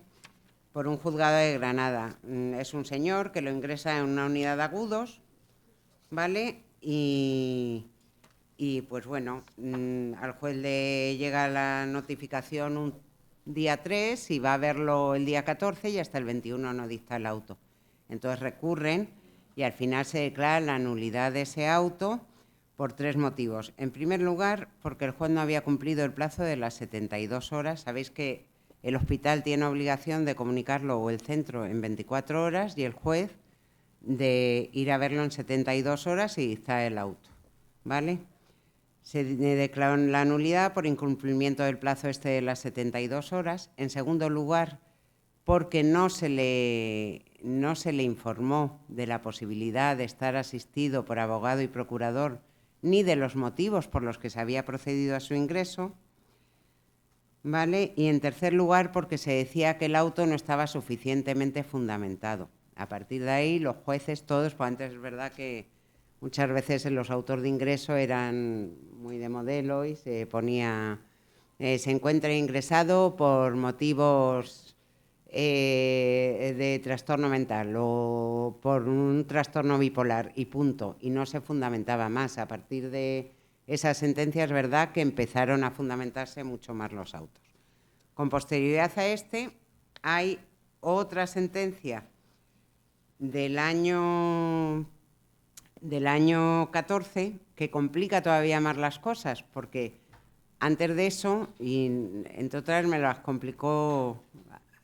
por un juzgado de Granada. Es un señor que lo ingresa en una unidad de agudos, ¿vale? Y pues bueno, al juez le llega la notificación un día 3 y va a verlo el día 14 y hasta el 21 no dicta el auto. Entonces recurren y al final se declara la nulidad de ese auto por 3 motivos. En primer lugar, porque el juez no había cumplido el plazo de las 72 horas. Sabéis que el hospital tiene obligación de comunicarlo o el centro en 24 horas y el juez de ir a verlo en 72 horas y dictar el auto, ¿vale? Se declaró la nulidad por incumplimiento del plazo de las 72 horas. En segundo lugar, porque no se le informó de la posibilidad de estar asistido por abogado y procurador ni de los motivos por los que se había procedido a su ingreso, ¿vale? Y en tercer lugar, porque se decía que el auto no estaba suficientemente fundamentado. A partir de ahí, los jueces todos, pues antes es verdad que muchas veces los autos de ingreso eran muy de modelo y se ponía, se encuentra ingresado por motivos de trastorno mental o por un trastorno bipolar y punto, y no se fundamentaba más. A partir de esa sentencia es verdad que empezaron a fundamentarse mucho más los autos. Con posterioridad a hay otra sentencia del año 14 que complica todavía más las cosas, porque antes de eso, y entre otras me las complicó,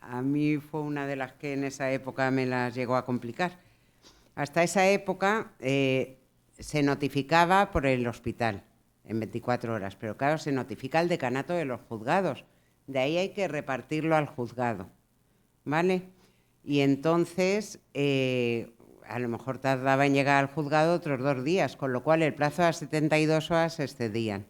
a mí fue una de las que en esa época me las llegó a complicar. Hasta esa época se notificaba por el hospital en 24 horas, pero claro, se notifica al decanato de los juzgados. De ahí hay que repartirlo al juzgado, ¿vale? Y entonces a lo mejor tardaba en llegar al juzgado otros 2 días, con lo cual el plazo de las 72 horas se excedían.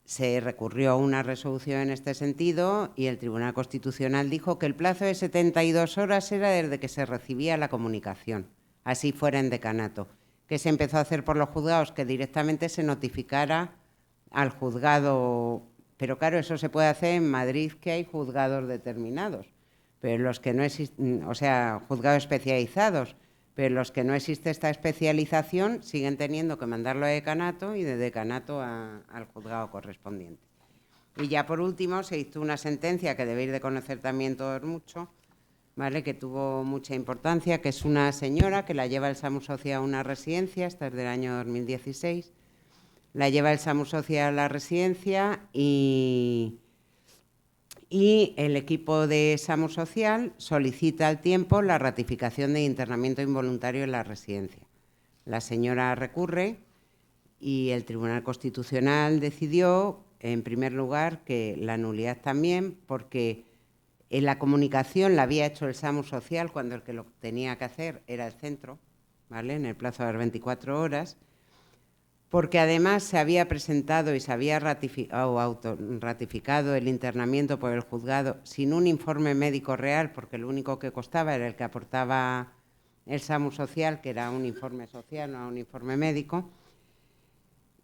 Se recurrió a una resolución en este sentido y el Tribunal Constitucional dijo que el plazo de 72 horas era desde que se recibía la comunicación, así fuera en decanato. ¿Qué se empezó a hacer por los juzgados? Que directamente se notificara al juzgado, pero claro, eso se puede hacer en Madrid, que hay juzgados determinados, pero los que no existen, o sea, juzgados especializados, pero los que no existe esta especialización siguen teniendo que mandarlo a decanato y de decanato al juzgado correspondiente. Y ya por último se dictó una sentencia que debéis de conocer también todos mucho, ¿vale? Que tuvo mucha importancia, que es una señora que la lleva el SAMU Social a una residencia, esta es del año 2016, la lleva el SAMU Social a la residencia y el equipo de SAMU Social solicita al tiempo la ratificación de internamiento involuntario en la residencia. La señora recurre y el Tribunal Constitucional decidió, en primer lugar, que la nulidad también, porque en la comunicación la había hecho el SAMU Social cuando el que lo tenía que hacer era el centro, ¿vale?, en el plazo de las 24 horas, porque además se había presentado y se había ratificado el internamiento por el juzgado sin un informe médico real, porque lo único que costaba era el que aportaba el SAMU Social, que era un informe social, no un informe médico,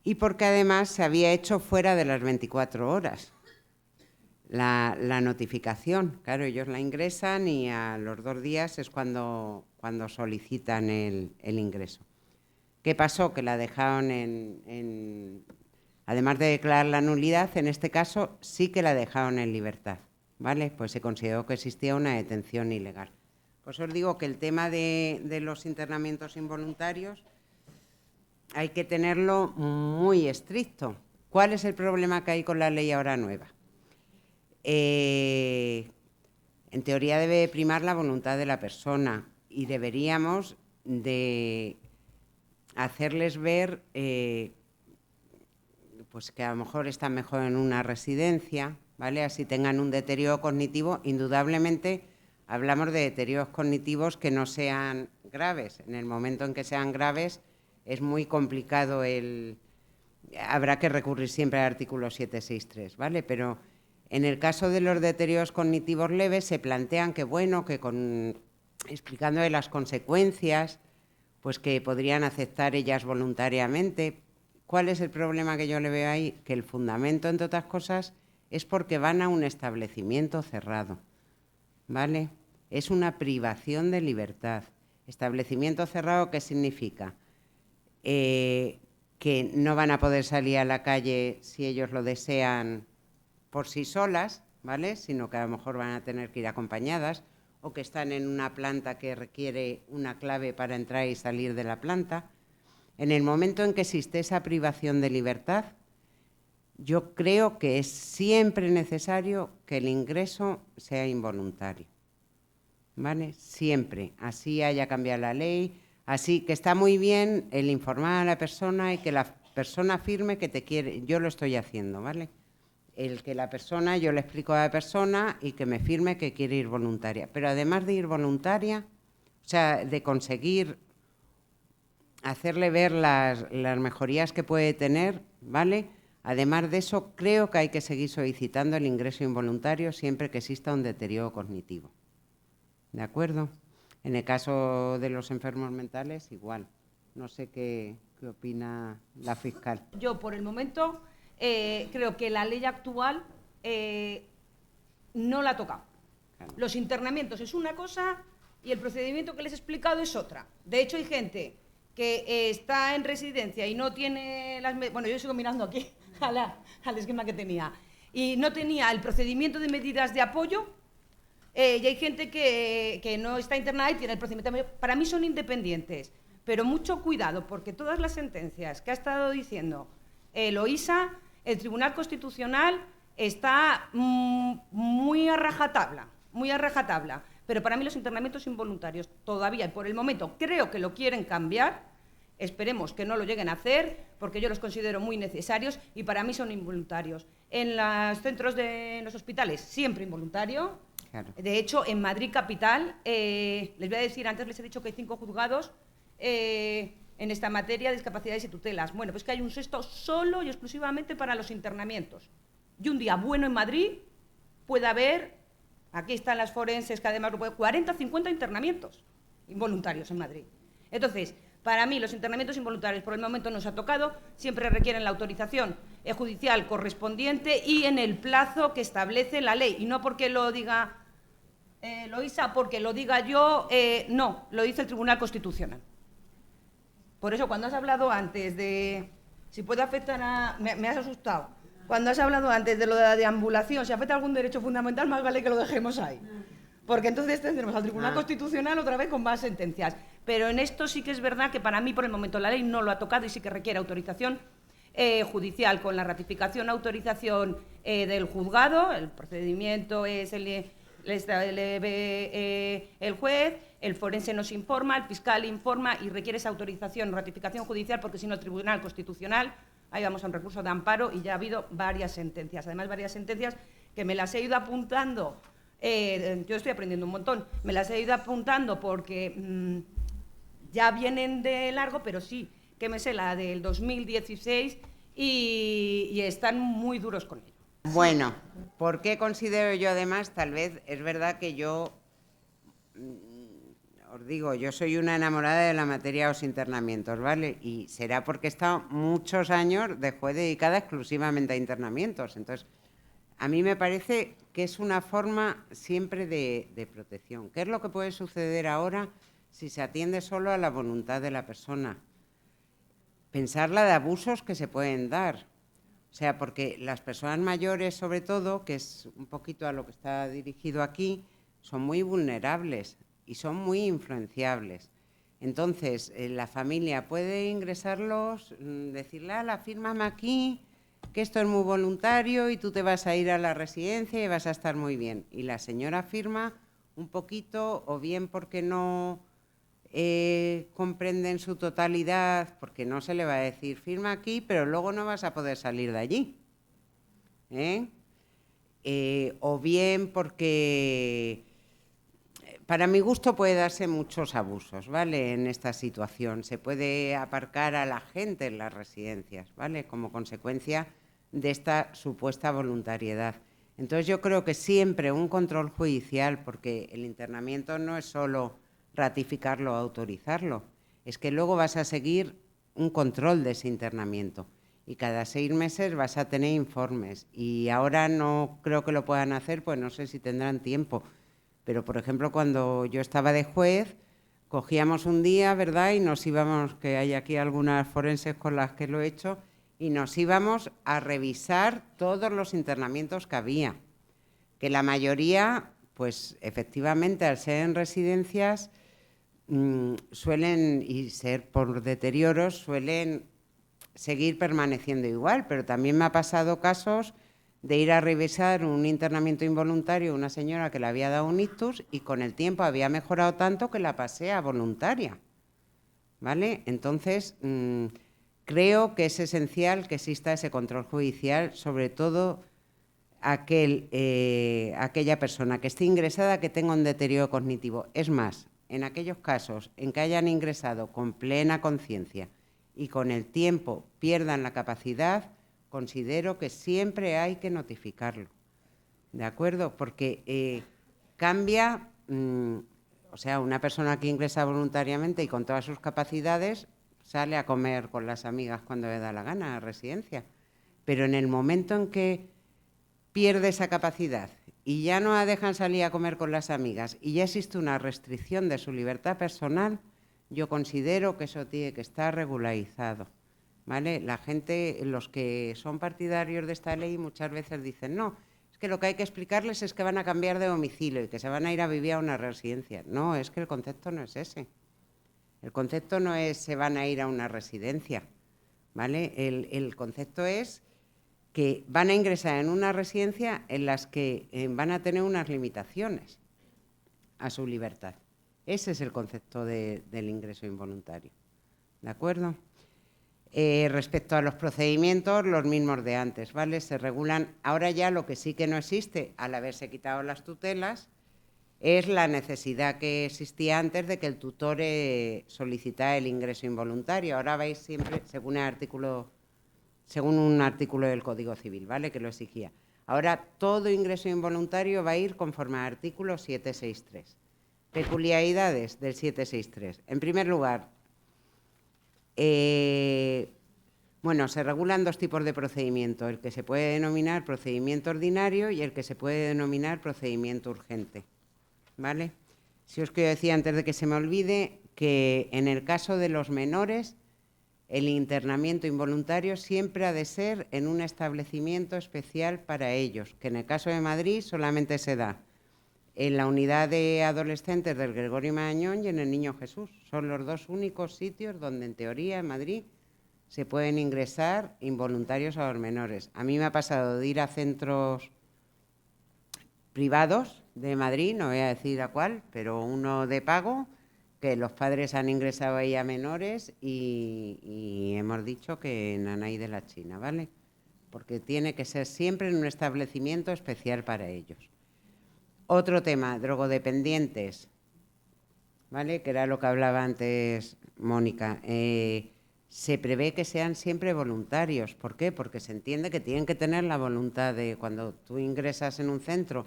y porque además se había hecho fuera de las 24 horas la notificación. Claro, ellos la ingresan y a los 2 días es cuando solicitan el ingreso. ¿Qué pasó? Que la dejaron además de declarar la nulidad, en este caso sí que la dejaron en libertad, ¿vale? Pues se consideró que existía una detención ilegal. Pues os digo que el tema de los internamientos involuntarios hay que tenerlo muy estricto. ¿Cuál es el problema que hay con la ley ahora nueva? En teoría debe primar la voluntad de la persona y deberíamos de hacerles ver pues que a lo mejor están mejor en una residencia, ¿vale? Así tengan un deterioro cognitivo. Indudablemente hablamos de deterioros cognitivos que no sean graves. En el momento en que sean graves es muy complicado habrá que recurrir siempre al artículo 763, ¿vale? Pero En el caso de los deterioros cognitivos leves se plantean que, bueno, que explicando las consecuencias, pues que podrían aceptar ellas voluntariamente. ¿Cuál es el problema que yo le veo ahí? Que el fundamento, entre otras cosas, es porque van a un establecimiento cerrado, ¿vale? Es una privación de libertad. Establecimiento cerrado, ¿qué significa? Que no van a poder salir a la calle si ellos lo desean por sí solas, ¿vale? Sino que a lo mejor van a tener que ir acompañadas, o que están en una planta que requiere una clave para entrar y salir de la planta. En el momento en que existe esa privación de libertad, yo creo que es siempre necesario que el ingreso sea involuntario, ¿vale? Siempre. Así haya cambiado la ley, así que está muy bien el informar a la persona y que la persona firme que te quiere. Yo lo estoy haciendo, ¿vale? El que la persona, yo le explico a la persona y que me firme que quiere ir voluntaria. Pero además de ir voluntaria, o sea, de conseguir hacerle ver las mejorías que puede tener, ¿vale? Además de eso, creo que hay que seguir solicitando el ingreso involuntario siempre que exista un deterioro cognitivo. ¿De acuerdo? En el caso de los enfermos mentales, igual. No sé qué opina la fiscal. Yo, por el momento, creo que la ley actual no la ha tocado. Claro. Los internamientos es una cosa y el procedimiento que les he explicado es otra. De hecho, hay gente que está en residencia y no tiene las... Bueno, yo sigo mirando aquí al esquema que tenía. Y no tenía el procedimiento de medidas de apoyo, y hay gente que no está internada y tiene el procedimiento de apoyo. Para mí son independientes, pero mucho cuidado, porque todas las sentencias que ha estado diciendo Loisa, el Tribunal Constitucional está muy a rajatabla, pero para mí los internamientos involuntarios todavía, y por el momento creo que lo quieren cambiar, esperemos que no lo lleguen a hacer, porque yo los considero muy necesarios y para mí son involuntarios. En los centros en los hospitales, siempre involuntario. Claro. De hecho, en Madrid capital, les voy a decir, antes les he dicho que hay 5 juzgados en esta materia de discapacidades y tutelas. Bueno, pues que hay un 6º solo y exclusivamente para los internamientos. Y un día bueno en Madrid puede haber, aquí están las forenses, que además 40, 50 internamientos involuntarios en Madrid. Entonces, para mí los internamientos involuntarios por el momento no se ha tocado, siempre requieren la autorización judicial correspondiente y en el plazo que establece la ley. Y no porque lo diga Loisa, porque lo diga yo, no, lo dice el Tribunal Constitucional. Por eso, cuando has hablado antes de si puede afectar a... Me has asustado. Cuando has hablado antes de lo de la deambulación, si afecta a algún derecho fundamental, más vale que lo dejemos ahí. Porque entonces tendremos al Tribunal Constitucional otra vez con más sentencias. Pero en esto sí que es verdad que para mí, por el momento, la ley no lo ha tocado y sí que requiere autorización judicial, con la ratificación, autorización del juzgado. El procedimiento es el juez, el forense nos informa, el fiscal informa y requiere esa autorización, ratificación judicial, porque si no el Tribunal Constitucional, ahí vamos a un recurso de amparo y ya ha habido varias sentencias. Además, varias sentencias que me las he ido apuntando, yo estoy aprendiendo un montón, me las he ido apuntando porque ya vienen de largo, pero sí que me sé la del 2016 y están muy duros con ello. Bueno, ¿por qué considero yo además? Tal vez es verdad que yo, os digo, yo soy una enamorada de la materia de los internamientos, ¿vale? Y será porque he estado muchos años de juez dedicada exclusivamente a internamientos. Entonces, a mí me parece que es una forma siempre de protección. ¿Qué es lo que puede suceder ahora si se atiende solo a la voluntad de la persona? Pensar la de abusos que se pueden dar. O sea, porque las personas mayores, sobre todo, que es un poquito a lo que está dirigido aquí, son muy vulnerables y son muy influenciables. Entonces, la familia puede ingresarlos, decirle, fírmame aquí, que esto es muy voluntario y tú te vas a ir a la residencia y vas a estar muy bien. Y la señora firma un poquito, o bien porque no comprende en su totalidad, porque no se le va a decir firma aquí, pero luego no vas a poder salir de allí. O bien porque, para mi gusto, puede darse muchos abusos, ¿vale? En esta situación se puede aparcar a la gente en las residencias, ¿vale? Como consecuencia de esta supuesta voluntariedad. Entonces yo creo que siempre un control judicial, porque el internamiento no es solo ratificarlo o autorizarlo, es que luego vas a seguir un control de ese internamiento y cada 6 meses vas a tener informes. Y ahora no creo que lo puedan hacer, pues no sé si tendrán tiempo. Pero, por ejemplo, cuando yo estaba de juez, cogíamos un día, ¿verdad? Y nos íbamos, que hay aquí algunas forenses con las que lo he hecho, y nos íbamos a revisar todos los internamientos que había. Que la mayoría, pues efectivamente, al ser en residencias, suelen, y ser por deterioros, suelen seguir permaneciendo igual, pero también me ha pasado casos de ir a revisar un internamiento involuntario, una señora que le había dado un ictus y con el tiempo había mejorado tanto que la pasé a voluntaria, ¿vale? Entonces, creo que es esencial que exista ese control judicial, sobre todo aquella persona que esté ingresada que tenga un deterioro cognitivo. Es más, en aquellos casos en que hayan ingresado con plena conciencia y con el tiempo pierdan la capacidad, considero que siempre hay que notificarlo, ¿de acuerdo? Porque cambia, o sea, una persona que ingresa voluntariamente y con todas sus capacidades sale a comer con las amigas cuando le da la gana a residencia, pero en el momento en que pierde esa capacidad y ya no la dejan salir a comer con las amigas y ya existe una restricción de su libertad personal, yo considero que eso tiene que estar regularizado, ¿vale? La gente, los que son partidarios de esta ley muchas veces dicen, no, es que lo que hay que explicarles es que van a cambiar de domicilio y que se van a ir a vivir a una residencia. No, es que el concepto no es ese. El concepto no es se van a ir a una residencia, ¿vale? El concepto es que van a ingresar en una residencia en las que van a tener unas limitaciones a su libertad. Ese es el concepto del ingreso involuntario, ¿de acuerdo? Respecto a los procedimientos, los mismos de antes, ¿vale? Se regulan, ahora ya lo que sí que no existe, al haberse quitado las tutelas, es la necesidad que existía antes de que el tutor solicitara el ingreso involuntario. Ahora vais siempre, según un artículo del Código Civil, ¿vale?, que lo exigía. Ahora todo ingreso involuntario va a ir conforme al artículo 763. Peculiaridades del 763. En primer lugar, bueno, se regulan 2 tipos de procedimiento, el que se puede denominar procedimiento ordinario y el que se puede denominar procedimiento urgente, ¿vale? Si os quiero decir, antes de que se me olvide, que en el caso de los menores, el internamiento involuntario siempre ha de ser en un establecimiento especial para ellos, que en el caso de Madrid solamente se da en la unidad de adolescentes del Gregorio Marañón y en el Niño Jesús. Son los 2 únicos sitios donde, en teoría, en Madrid se pueden ingresar involuntarios a los menores. A mí me ha pasado de ir a centros privados de Madrid, no voy a decir a cuál, pero uno de pago, que los padres han ingresado ahí a menores y hemos dicho que nanay de la China, ¿vale? Porque tiene que ser siempre en un establecimiento especial para ellos. Otro tema, drogodependientes, ¿vale?, que era lo que hablaba antes Mónica. Se prevé que sean siempre voluntarios. ¿Por qué? Porque se entiende que tienen que tener la voluntad de, cuando tú ingresas en un centro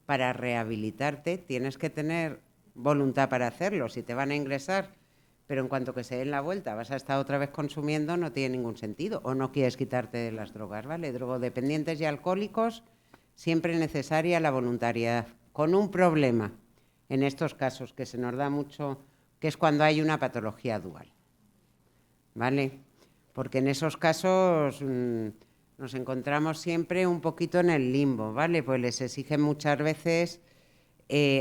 para rehabilitarte, tienes que tener voluntad para hacerlo. Si te van a ingresar, pero en cuanto que se den la vuelta vas a estar otra vez consumiendo, no tiene ningún sentido. O no quieres quitarte de las drogas, ¿vale? Drogodependientes y alcohólicos, siempre necesaria la voluntariedad. Con un problema, en estos casos, que se nos da mucho, que es cuando hay una patología dual, ¿vale? Porque en esos casos nos encontramos siempre un poquito en el limbo, ¿vale? Pues les exigen muchas veces,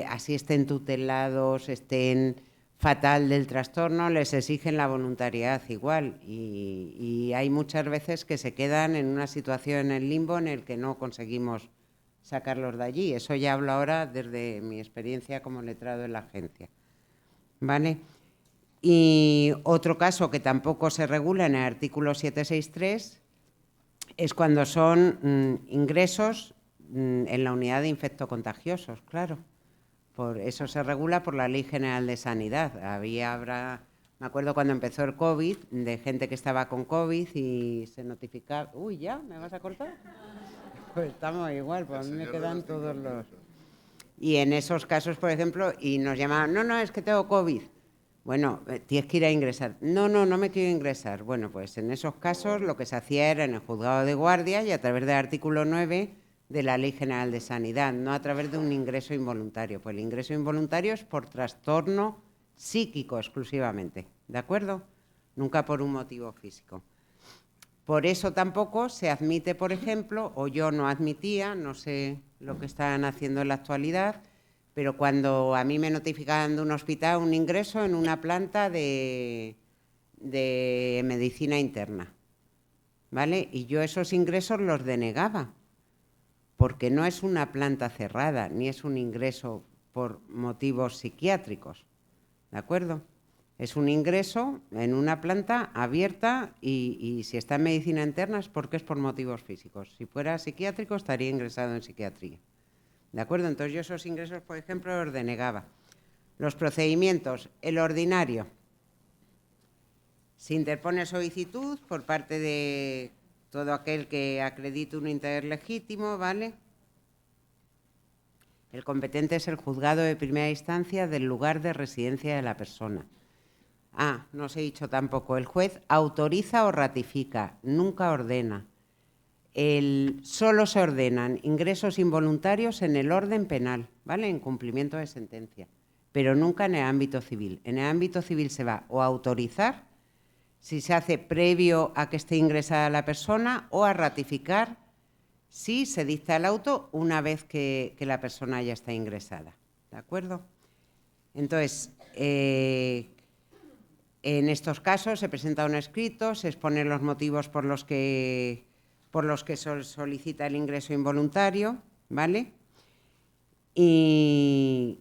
así estén tutelados, estén fatal del trastorno, les exigen la voluntariedad igual. Y hay muchas veces que se quedan en una situación en el limbo en el que no conseguimos sacarlos de allí. Eso ya hablo ahora desde mi experiencia como letrado en la agencia, ¿vale? Y otro caso que tampoco se regula en el artículo 763 es cuando son ingresos en la unidad de infectocontagiosos, claro. Por eso se regula por la Ley General de Sanidad. Me acuerdo cuando empezó el COVID, de gente que estaba con COVID y se notificaba... Uy, ¿ya? ¿Me vas a cortar? Pues estamos igual, pues a mí me quedan todos los... Y en esos casos, por ejemplo, y nos llamaban, no, es que tengo COVID. Bueno, tienes que ir a ingresar. No me quiero ingresar. Bueno, pues en esos casos lo que se hacía era en el juzgado de guardia y a través del artículo 9 de la Ley General de Sanidad, no a través de un ingreso involuntario. Pues el ingreso involuntario es por trastorno psíquico exclusivamente, ¿de acuerdo? Nunca por un motivo físico. Por eso tampoco se admite, por ejemplo, o yo no admitía, no sé lo que están haciendo en la actualidad, pero cuando a mí me notificaban de un hospital un ingreso en una planta de medicina interna, ¿vale? Y yo esos ingresos los denegaba, porque no es una planta cerrada, ni es un ingreso por motivos psiquiátricos, ¿de acuerdo? Es un ingreso en una planta abierta y si está en medicina interna es porque es por motivos físicos. Si fuera psiquiátrico estaría ingresado en psiquiatría. ¿De acuerdo? Entonces yo esos ingresos, por ejemplo, los denegaba. Los procedimientos, el ordinario. Se interpone solicitud por parte de todo aquel que acredite un interés legítimo, ¿vale? El competente es el juzgado de primera instancia del lugar de residencia de la persona. No os he dicho tampoco, el juez autoriza o ratifica, nunca ordena. Solo se ordenan ingresos involuntarios en el orden penal, ¿vale? En cumplimiento de sentencia, pero nunca en el ámbito civil. En el ámbito civil se va o a autorizar, si se hace previo a que esté ingresada la persona, o a ratificar si se dicta el auto una vez que la persona ya está ingresada, ¿de acuerdo? Entonces, en estos casos se presenta un escrito, se exponen los motivos por los que se solicita el ingreso involuntario, ¿vale? Y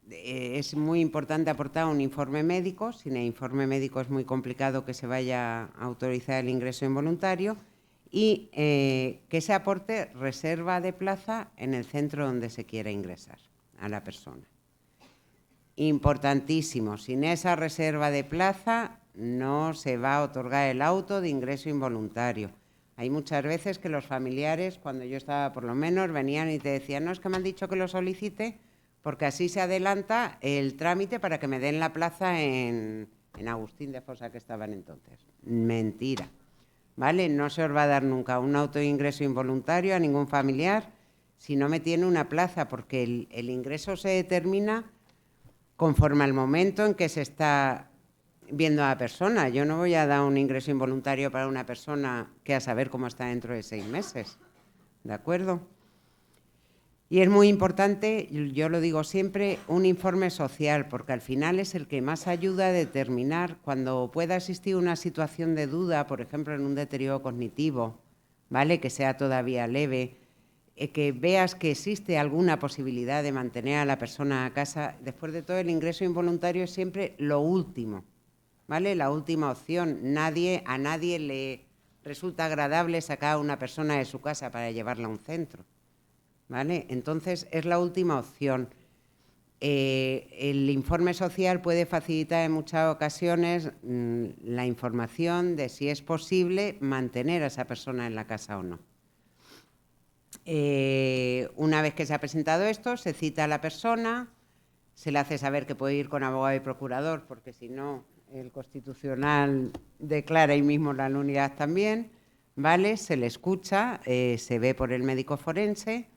es muy importante aportar un informe médico. Sin el informe médico es muy complicado que se vaya a autorizar el ingreso involuntario, y que se aporte reserva de plaza en el centro donde se quiera ingresar a la persona. Importantísimo, sin esa reserva de plaza no se va a otorgar el auto de ingreso involuntario. Hay muchas veces que los familiares, cuando yo estaba por lo menos, venían y te decían, no, es que me han dicho que lo solicite porque así se adelanta el trámite para que me den la plaza en Agustín de Fosa, que estaban entonces. Mentira, ¿vale? No se os va a dar nunca un auto de ingreso involuntario a ningún familiar si no me tiene una plaza, porque el ingreso se determina conforme al momento en que se está viendo a la persona. Yo no voy a dar un ingreso involuntario para una persona que a saber cómo está dentro de 6 meses, ¿de acuerdo? Y es muy importante, yo lo digo siempre, un informe social, porque al final es el que más ayuda a determinar cuando pueda existir una situación de duda, por ejemplo, en un deterioro cognitivo, ¿vale?, que sea todavía leve, que veas que existe alguna posibilidad de mantener a la persona a casa. Después de todo, el ingreso involuntario es siempre lo último, ¿vale?, la última opción. A nadie le resulta agradable sacar a una persona de su casa para llevarla a un centro, ¿vale? Entonces, es la última opción. El informe social puede facilitar en muchas ocasiones la información de si es posible mantener a esa persona en la casa o no. Una vez que se ha presentado esto, se cita a la persona, se le hace saber que puede ir con abogado y procurador, porque si no, el Constitucional declara ahí mismo la nulidad también, ¿vale? Se le escucha, se ve por el médico forense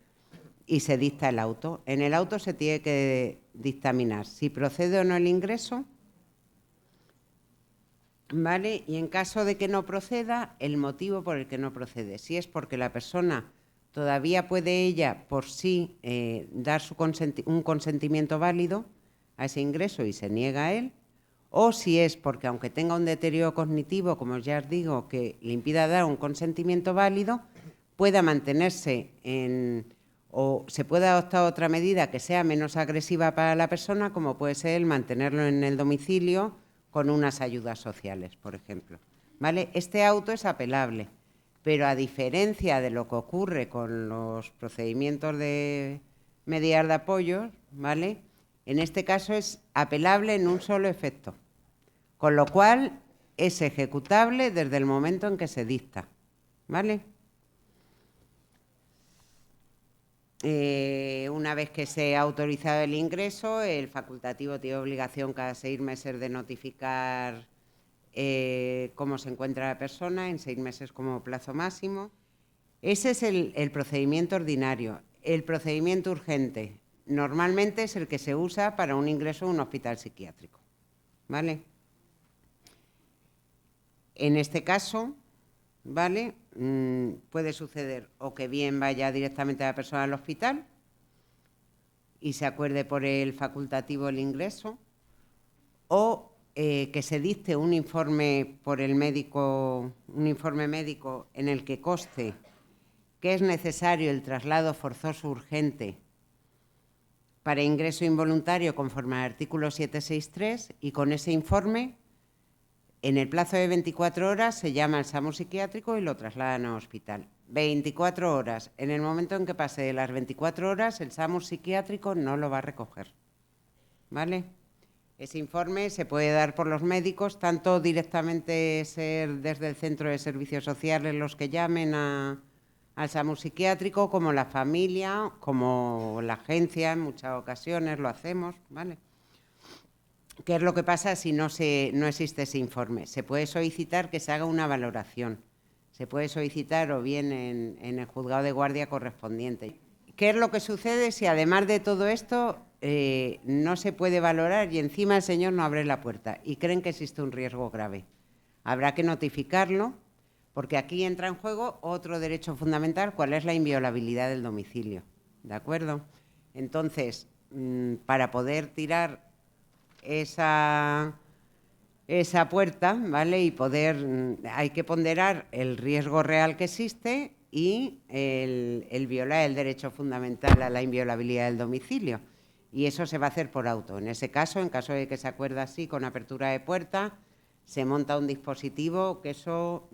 y se dicta el auto. En el auto se tiene que dictaminar si procede o no el ingreso, ¿vale? Y en caso de que no proceda, el motivo por el que no procede. Si es porque la persona todavía puede ella por sí dar un consentimiento válido a ese ingreso y se niega a él, o si es porque, aunque tenga un deterioro cognitivo, como ya os digo, que le impida dar un consentimiento válido, pueda mantenerse o se puede adoptar otra medida que sea menos agresiva para la persona, como puede ser el mantenerlo en el domicilio con unas ayudas sociales, por ejemplo, ¿vale? Este auto es apelable, pero a diferencia de lo que ocurre con los procedimientos de medidas de apoyo, ¿vale?, en este caso es apelable en un solo efecto, con lo cual es ejecutable desde el momento en que se dicta, ¿vale? Una vez que se ha autorizado el ingreso, el facultativo tiene obligación cada 6 meses de notificar cómo se encuentra la persona, en 6 meses como plazo máximo. Ese es el procedimiento ordinario. El procedimiento urgente normalmente es el que se usa para un ingreso en un hospital psiquiátrico, ¿vale? En este caso, ¿vale? Puede suceder o que bien vaya directamente la persona al hospital y se acuerde por el facultativo el ingreso, o que se dicte un informe por el médico, un informe médico en el que conste que es necesario el traslado forzoso urgente para ingreso involuntario conforme al artículo 763, y con ese informe, en el plazo de 24 horas, se llama al SAMUR psiquiátrico y lo trasladan al hospital. 24 horas. En el momento en que pase de las 24 horas, el SAMUR psiquiátrico no lo va a recoger, ¿vale? Ese informe se puede dar por los médicos, tanto directamente ser desde el centro de servicios sociales los que llamen al SAMUR psiquiátrico, como la familia, como la agencia, en muchas ocasiones lo hacemos, ¿vale? ¿Qué es lo que pasa si no existe ese informe? Se puede solicitar que se haga una valoración. Se puede solicitar o bien en el juzgado de guardia correspondiente. ¿Qué es lo que sucede si además de todo esto no se puede valorar y encima el señor no abre la puerta y creen que existe un riesgo grave? Habrá que notificarlo, porque aquí entra en juego otro derecho fundamental, cuál es la inviolabilidad del domicilio, ¿de acuerdo? Entonces, para poder tirar esa puerta, ¿vale? Y hay que ponderar el riesgo real que existe y el violar el derecho fundamental a la inviolabilidad del domicilio. Y eso se va a hacer por auto. En ese caso, en caso de que se acuerde así, con apertura de puerta, se monta un dispositivo que eso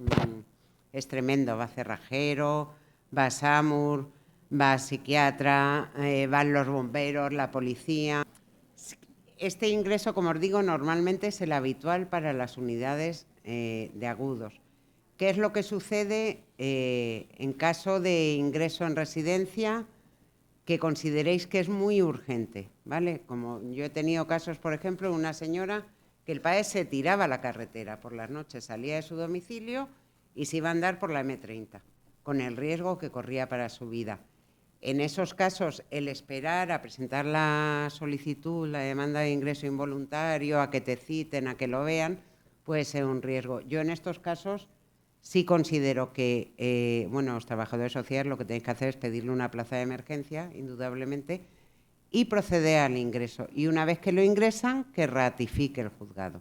es tremendo. Va cerrajero, va SAMUR, va psiquiatra, van los bomberos, la policía. Este ingreso, como os digo, normalmente es el habitual para las unidades de agudos. ¿Qué es lo que sucede en caso de ingreso en residencia que consideréis que es muy urgente, ¿vale? Como yo he tenido casos, por ejemplo, de una señora que el padre se tiraba a la carretera por las noches, salía de su domicilio y se iba a andar por la M30, con el riesgo que corría para su vida. En esos casos, el esperar a presentar la solicitud, la demanda de ingreso involuntario, a que te citen, a que lo vean, puede ser un riesgo. Yo en estos casos sí considero que, los trabajadores sociales lo que tenéis que hacer es pedirle una plaza de emergencia, indudablemente, y proceder al ingreso. Y una vez que lo ingresan, que ratifique el juzgado.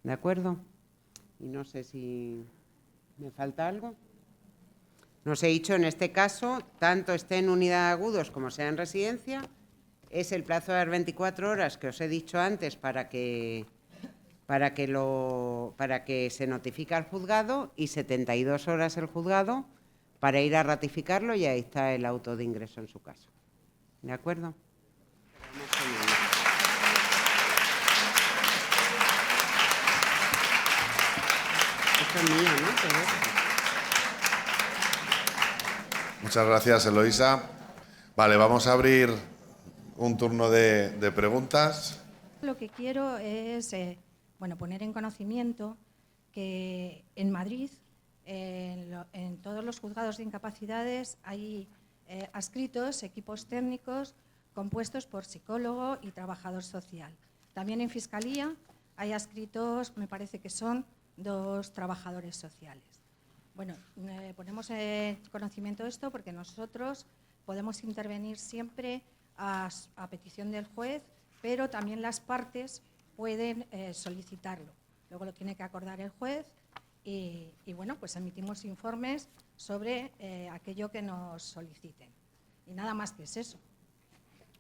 ¿De acuerdo? Y no sé si me falta algo. Nos he dicho, en este caso, tanto esté en unidad de agudos como sea en residencia, es el plazo de las 24 horas que os he dicho antes para que se notifique al juzgado, y 72 horas el juzgado para ir a ratificarlo, y ahí está el auto de ingreso en su caso. ¿De acuerdo? Esto es mío, ¿no? Pero... Muchas gracias, Eloísa. Vale, vamos a abrir un turno de preguntas. Lo que quiero es poner en conocimiento que en Madrid, en todos los juzgados de incapacidades, hay adscritos equipos técnicos compuestos por psicólogo y trabajador social. También en Fiscalía hay adscritos, me parece que son 2 trabajadores sociales. Bueno, ponemos en conocimiento esto porque nosotros podemos intervenir siempre a petición del juez, pero también las partes pueden solicitarlo. Luego lo tiene que acordar el juez y pues emitimos informes sobre aquello que nos soliciten. Y nada más que es eso.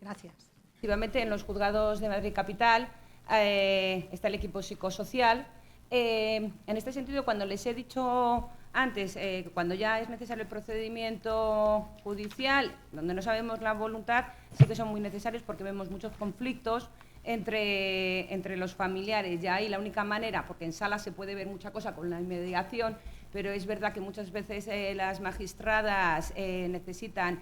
Gracias. Efectivamente, en los juzgados de Madrid Capital está el equipo psicosocial. En este sentido, cuando les he dicho antes, cuando ya es necesario el procedimiento judicial, donde no sabemos la voluntad, sí que son muy necesarios porque vemos muchos conflictos entre los familiares. Ya ahí la única manera, porque en sala se puede ver mucha cosa con la mediación, pero es verdad que muchas veces las magistradas necesitan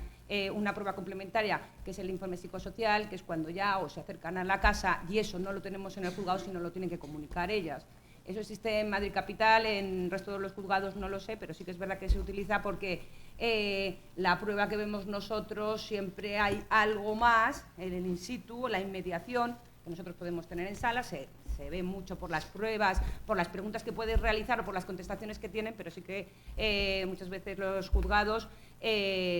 una prueba complementaria, que es el informe psicosocial, que es cuando ya o se acercan a la casa, y eso no lo tenemos en el juzgado, sino lo tienen que comunicar ellas. Eso existe en Madrid Capital, en el resto de los juzgados no lo sé, pero sí que es verdad que se utiliza porque la prueba que vemos nosotros siempre hay algo más en el in situ, la inmediación, que nosotros podemos tener en sala, se ve mucho por las pruebas, por las preguntas que puedes realizar o por las contestaciones que tienen, pero sí que muchas veces los juzgados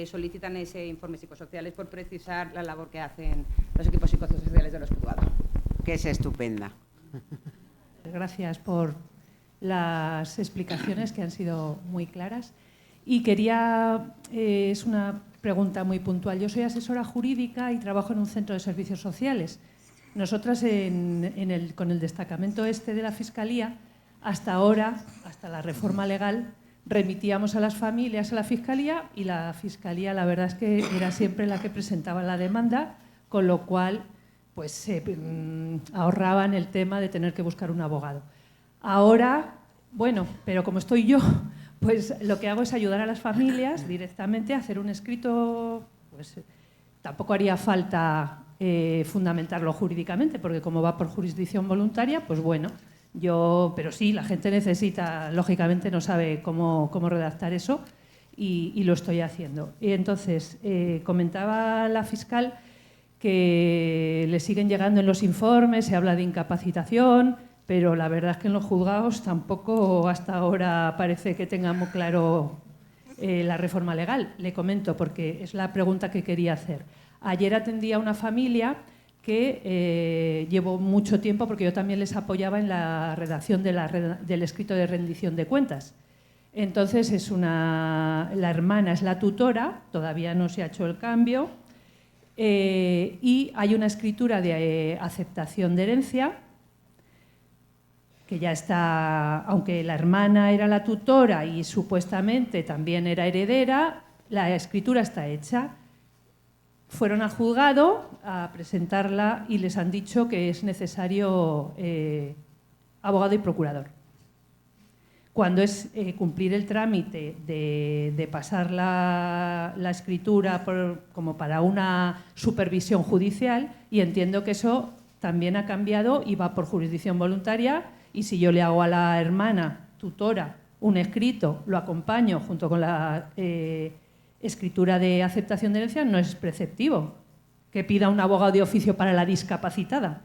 solicitan ese informe psicosocial, es por precisar la labor que hacen los equipos psicosociales de los juzgados. Que es estupenda. Gracias por las explicaciones que han sido muy claras. Y quería, es una pregunta muy puntual. Yo soy asesora jurídica y trabajo en un centro de servicios sociales. Nosotras con el destacamento este de la Fiscalía, hasta ahora, hasta la reforma legal, remitíamos a las familias a la Fiscalía y la Fiscalía, la verdad es que era siempre la que presentaba la demanda, con lo cual pues se ahorraban el tema de tener que buscar un abogado. Ahora, bueno, pero como estoy yo, pues lo que hago es ayudar a las familias directamente a hacer un escrito, pues tampoco haría falta fundamentarlo jurídicamente, porque como va por jurisdicción voluntaria, pues bueno, pero sí, la gente necesita, lógicamente no sabe cómo redactar eso y lo estoy haciendo. Y entonces, comentaba la fiscal que le siguen llegando en los informes, se habla de incapacitación, pero la verdad es que en los juzgados tampoco hasta ahora parece que tengan muy claro la reforma legal. Le comento porque es la pregunta que quería hacer. Ayer atendí a una familia que llevo mucho tiempo, porque yo también les apoyaba en la redacción del escrito de rendición de cuentas. Entonces la hermana es la tutora, todavía no se ha hecho el cambio, y hay una escritura de aceptación de herencia que ya está, aunque la hermana era la tutora y supuestamente también era heredera, la escritura está hecha. Fueron al juzgado a presentarla y les han dicho que es necesario abogado y procurador. Cuando es cumplir el trámite de pasar la escritura como para una supervisión judicial, y entiendo que eso también ha cambiado y va por jurisdicción voluntaria, y si yo le hago a la hermana tutora un escrito, lo acompaño junto con la escritura de aceptación de herencia, no es preceptivo que pida un abogado de oficio para la discapacitada.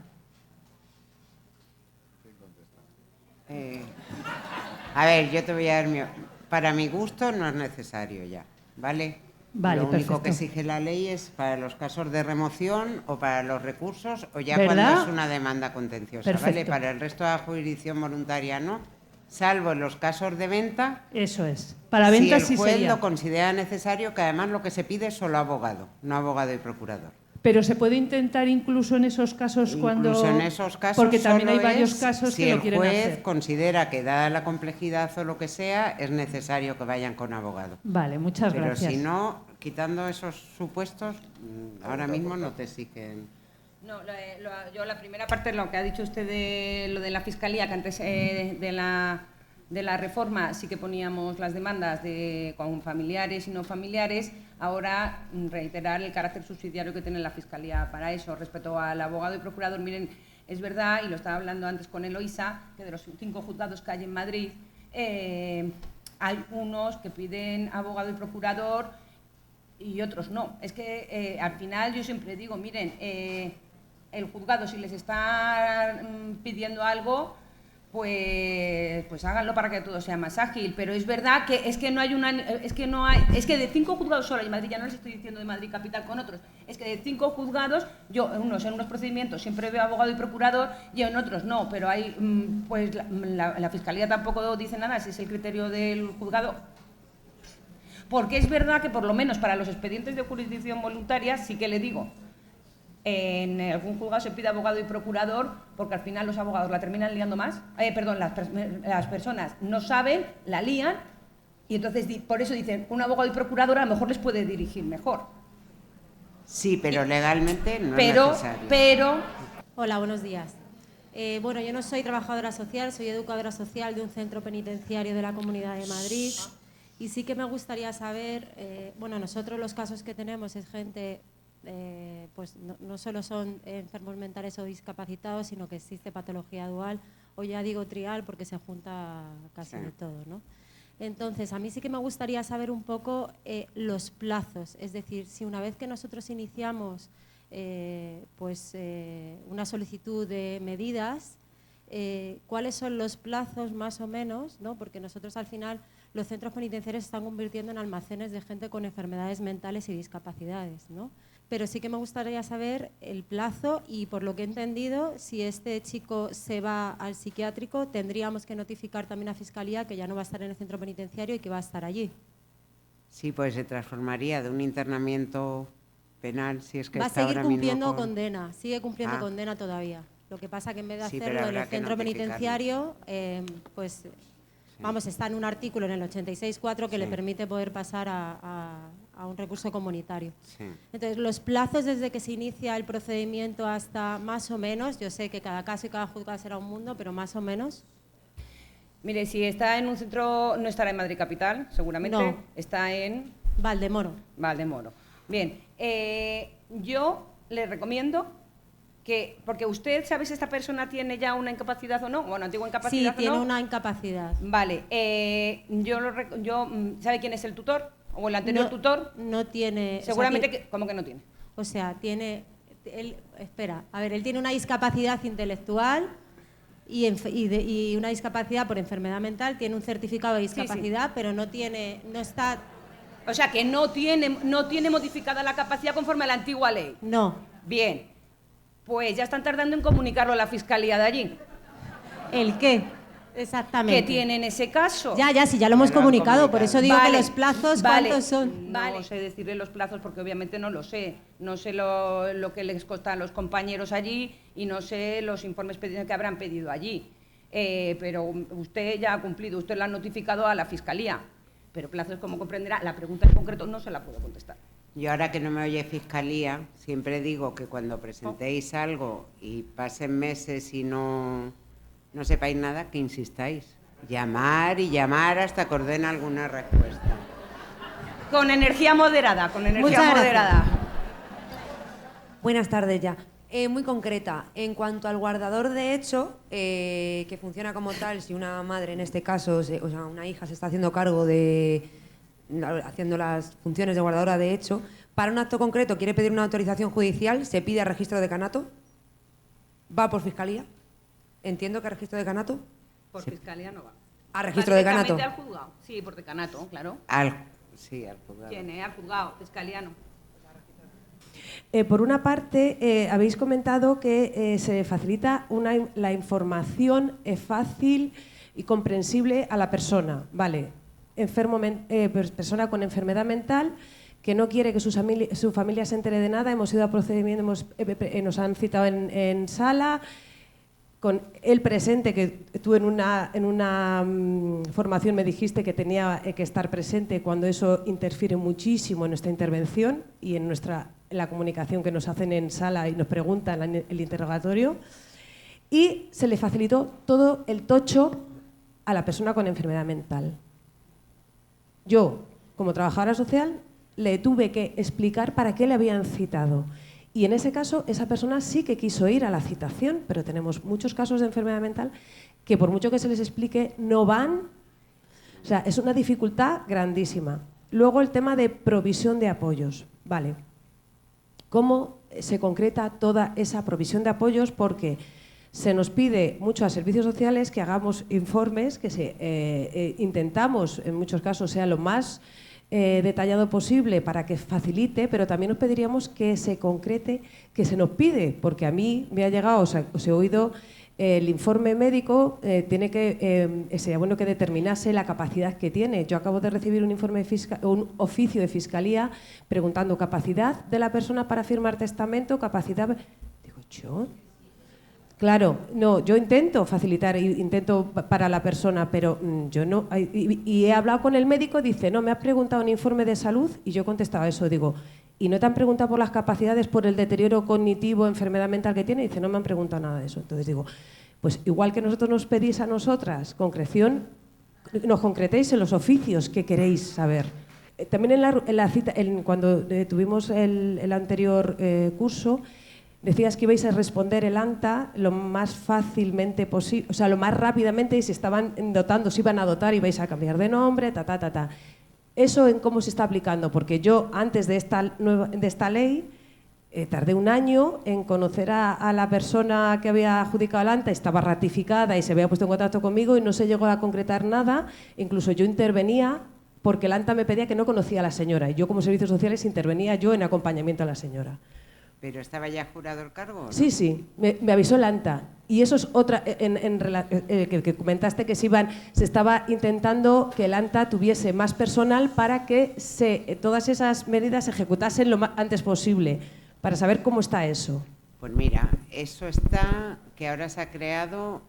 A ver, yo te voy a dar para mi gusto no es necesario ya, ¿vale? Vale, lo único perfecto. que exige la ley es para los casos de remoción o para los recursos o ya ¿verdad? cuando es una demanda contenciosa, Perfecto. ¿vale? Para el resto de la jurisdicción voluntaria no, salvo en los casos de venta. Eso es. Para ventas si sí el juez sería. lo considera necesario, que además lo que se pide es solo abogado, no abogado y procurador. Pero se puede intentar incluso en esos casos Incluso en esos casos, porque también hay solo varios es casos si que el lo quieren juez hacer. considera que dada la complejidad o lo que sea, es necesario que vayan con abogado. Vale, muchas Pero gracias. si no, quitando esos supuestos, ahora mismo no te exigen. No, yo la primera parte, lo que ha dicho usted de lo de la Fiscalía, que antes de la reforma sí que poníamos las demandas con familiares y no familiares, ahora reiterar el carácter subsidiario que tiene la Fiscalía para eso. Respecto al abogado y procurador, miren, es verdad, y lo estaba hablando antes con Eloisa, que de los 5 juzgados que hay en Madrid, hay unos que piden abogado y procurador y otros no. Es que al final yo siempre digo, miren, el juzgado si les está pidiendo algo, pues háganlo para que todo sea más ágil, pero es verdad que es que de 5 juzgados solo en Madrid, ya no les estoy diciendo de Madrid Capital con otros, es que de 5 juzgados, yo en unos procedimientos siempre veo abogado y procurador y en otros no, pero hay pues la Fiscalía tampoco dice nada, si es el criterio del juzgado, porque es verdad que por lo menos para los expedientes de jurisdicción voluntaria sí que le digo, en algún juzgado se pide abogado y procurador porque al final los abogados la terminan liando más, las personas no saben, la lían y entonces por eso dicen un abogado y procurador a lo mejor les puede dirigir mejor. Sí, pero legalmente no es necesario. Pero Hola, buenos días. Bueno, yo no soy trabajadora social, soy educadora social de un centro penitenciario de la Comunidad de Madrid. Y sí que me gustaría saber, bueno, nosotros los casos que tenemos es gente, pues no solo son enfermos mentales o discapacitados, sino que existe patología dual, o ya digo trial porque se junta casi de todo, ¿no? Entonces, a mí sí que me gustaría saber un poco los plazos, es decir, si una vez que nosotros iniciamos una solicitud de medidas, cuáles son los plazos más o menos, ¿no? Porque nosotros al final los centros penitenciarios se están convirtiendo en almacenes de gente con enfermedades mentales y discapacidades, ¿no? Pero sí que me gustaría saber el plazo y, por lo que he entendido, si este chico se va al psiquiátrico, tendríamos que notificar también a Fiscalía que ya no va a estar en el centro penitenciario y que va a estar allí. Sí, pues se transformaría de un internamiento penal, si es que va a está seguir ahora mismo cumpliendo condena, sigue cumpliendo condena todavía. Lo que pasa que en vez de hacerlo en el centro penitenciario, pues... Vamos, está en un artículo en el 86.4 que le permite poder pasar a un recurso comunitario. Sí. Entonces, los plazos desde que se inicia el procedimiento hasta más o menos, yo sé que cada caso y cada juzgado será un mundo, pero más o menos. Mire, si está en un centro, no estará en Madrid Capital, seguramente. No. Está en... Valdemoro. Valdemoro. Bien, yo le recomiendo... porque usted sabe si esta persona tiene ya una incapacidad o no, bueno, antigua incapacidad o no. Sí, tiene una incapacidad. Vale, ¿sabe quién es el tutor o el anterior tutor? No tiene. Seguramente, ¿cómo que no tiene? O sea, tiene, él tiene una discapacidad intelectual y una discapacidad por enfermedad mental, tiene un certificado de discapacidad, pero no está. O sea, que no tiene modificada la capacidad conforme a la antigua ley. No. Bien. Pues ya están tardando en comunicarlo a la Fiscalía de allí. ¿El qué? Exactamente. ¿Qué tiene en ese caso? Sí, ya lo hemos comunicado, por eso digo que los plazos, ¿cuántos son? No sé decirle los plazos porque obviamente no lo sé. No sé lo que les costan los compañeros allí y no sé los informes que habrán pedido allí. Pero usted ya ha cumplido, usted lo ha notificado a la Fiscalía. Pero plazos, como comprenderá, la pregunta en concreto no se la puedo contestar. Yo ahora que no me oye Fiscalía, siempre digo que cuando presentéis algo y pasen meses y no sepáis nada, que insistáis. Llamar y llamar hasta que ordene alguna respuesta. Con energía moderada, moderada. Buenas tardes ya. Muy concreta, en cuanto al guardador de hecho, que funciona como tal, si una madre en este caso, o sea, una hija se está haciendo cargo de... haciendo las funciones de guardadora de hecho, para un acto concreto quiere pedir una autorización judicial, se pide a registro de decanato, va por Fiscalía, entiendo que a registro de decanato. Por Fiscalía no va. ¿A registro de decanato? Al juzgado, sí, por decanato, claro. Sí, al juzgado. Tiene, al juzgado, Fiscalía no. Por una parte, habéis comentado que se facilita la información fácil y comprensible a la persona, ¿vale? Persona con enfermedad mental que no quiere que su familia se entere de nada, hemos ido a procedimiento, nos han citado en sala, con él presente, que tú en una formación me dijiste que tenía que estar presente cuando eso interfiere muchísimo en nuestra intervención y en la comunicación que nos hacen en sala y nos preguntan en el interrogatorio, y se le facilitó todo el tocho a la persona con enfermedad mental. Yo, como trabajadora social, le tuve que explicar para qué le habían citado. Y en ese caso, esa persona sí que quiso ir a la citación, pero tenemos muchos casos de enfermedad mental que por mucho que se les explique, no van. O sea, es una dificultad grandísima. Luego el tema de provisión de apoyos. Vale. ¿Cómo se concreta toda esa provisión de apoyos? Porque se nos pide mucho a servicios sociales que hagamos informes, que intentamos, en muchos casos, sea lo más detallado posible para que facilite, pero también nos pediríamos que se concrete, que se nos pide, porque a mí me ha llegado, os he oído, el informe médico tiene que, sería bueno que determinase la capacidad que tiene. Yo acabo de recibir un oficio de fiscalía preguntando capacidad de la persona para firmar testamento, capacidad... Digo, ¿yo? Claro, no, yo intento facilitar, intento para la persona, pero yo no... Y he hablado con el médico, dice, no, me has preguntado un informe de salud, y yo contestaba eso, digo, ¿y no te han preguntado por las capacidades, por el deterioro cognitivo, enfermedad mental que tiene? Y dice, no me han preguntado nada de eso. Entonces digo, Pues igual que nosotros nos pedís a nosotras concreción, nos concretéis en los oficios que queréis saber. También en la cita, cuando tuvimos el anterior curso, decías que ibais a responder el ANTA lo más fácilmente posible, o sea, lo más rápidamente, y se estaban dotando, se iban a dotar, ibais a cambiar de nombre, ¿Eso en cómo se está aplicando? Porque yo, antes de esta ley, tardé un año en conocer a la persona que había adjudicado el ANTA, estaba ratificada y se había puesto en contacto conmigo y no se llegó a concretar nada. Incluso yo intervenía porque el ANTA me pedía que no conocía a la señora y yo como servicios sociales intervenía yo en acompañamiento a la señora. ¿Pero estaba ya jurado el cargo? ¿No? Sí, me avisó el ANTA. Y eso es otra, que comentaste que se estaba intentando que el ANTA tuviese más personal para que todas esas medidas se ejecutasen lo más antes posible, para saber cómo está eso. Pues mira, eso está, que ahora se ha creado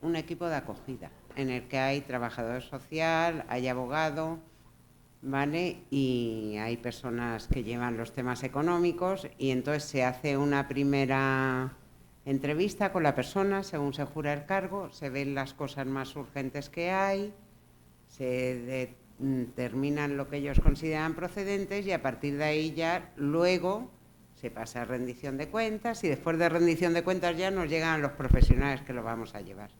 un equipo de acogida, en el que hay trabajador social, hay abogado, ¿vale? Y hay personas que llevan los temas económicos y entonces se hace una primera entrevista con la persona según se jura el cargo, se ven las cosas más urgentes que hay, se determinan lo que ellos consideran procedentes y a partir de ahí ya luego se pasa a rendición de cuentas y después de rendición de cuentas ya nos llegan los profesionales que lo vamos a llevar.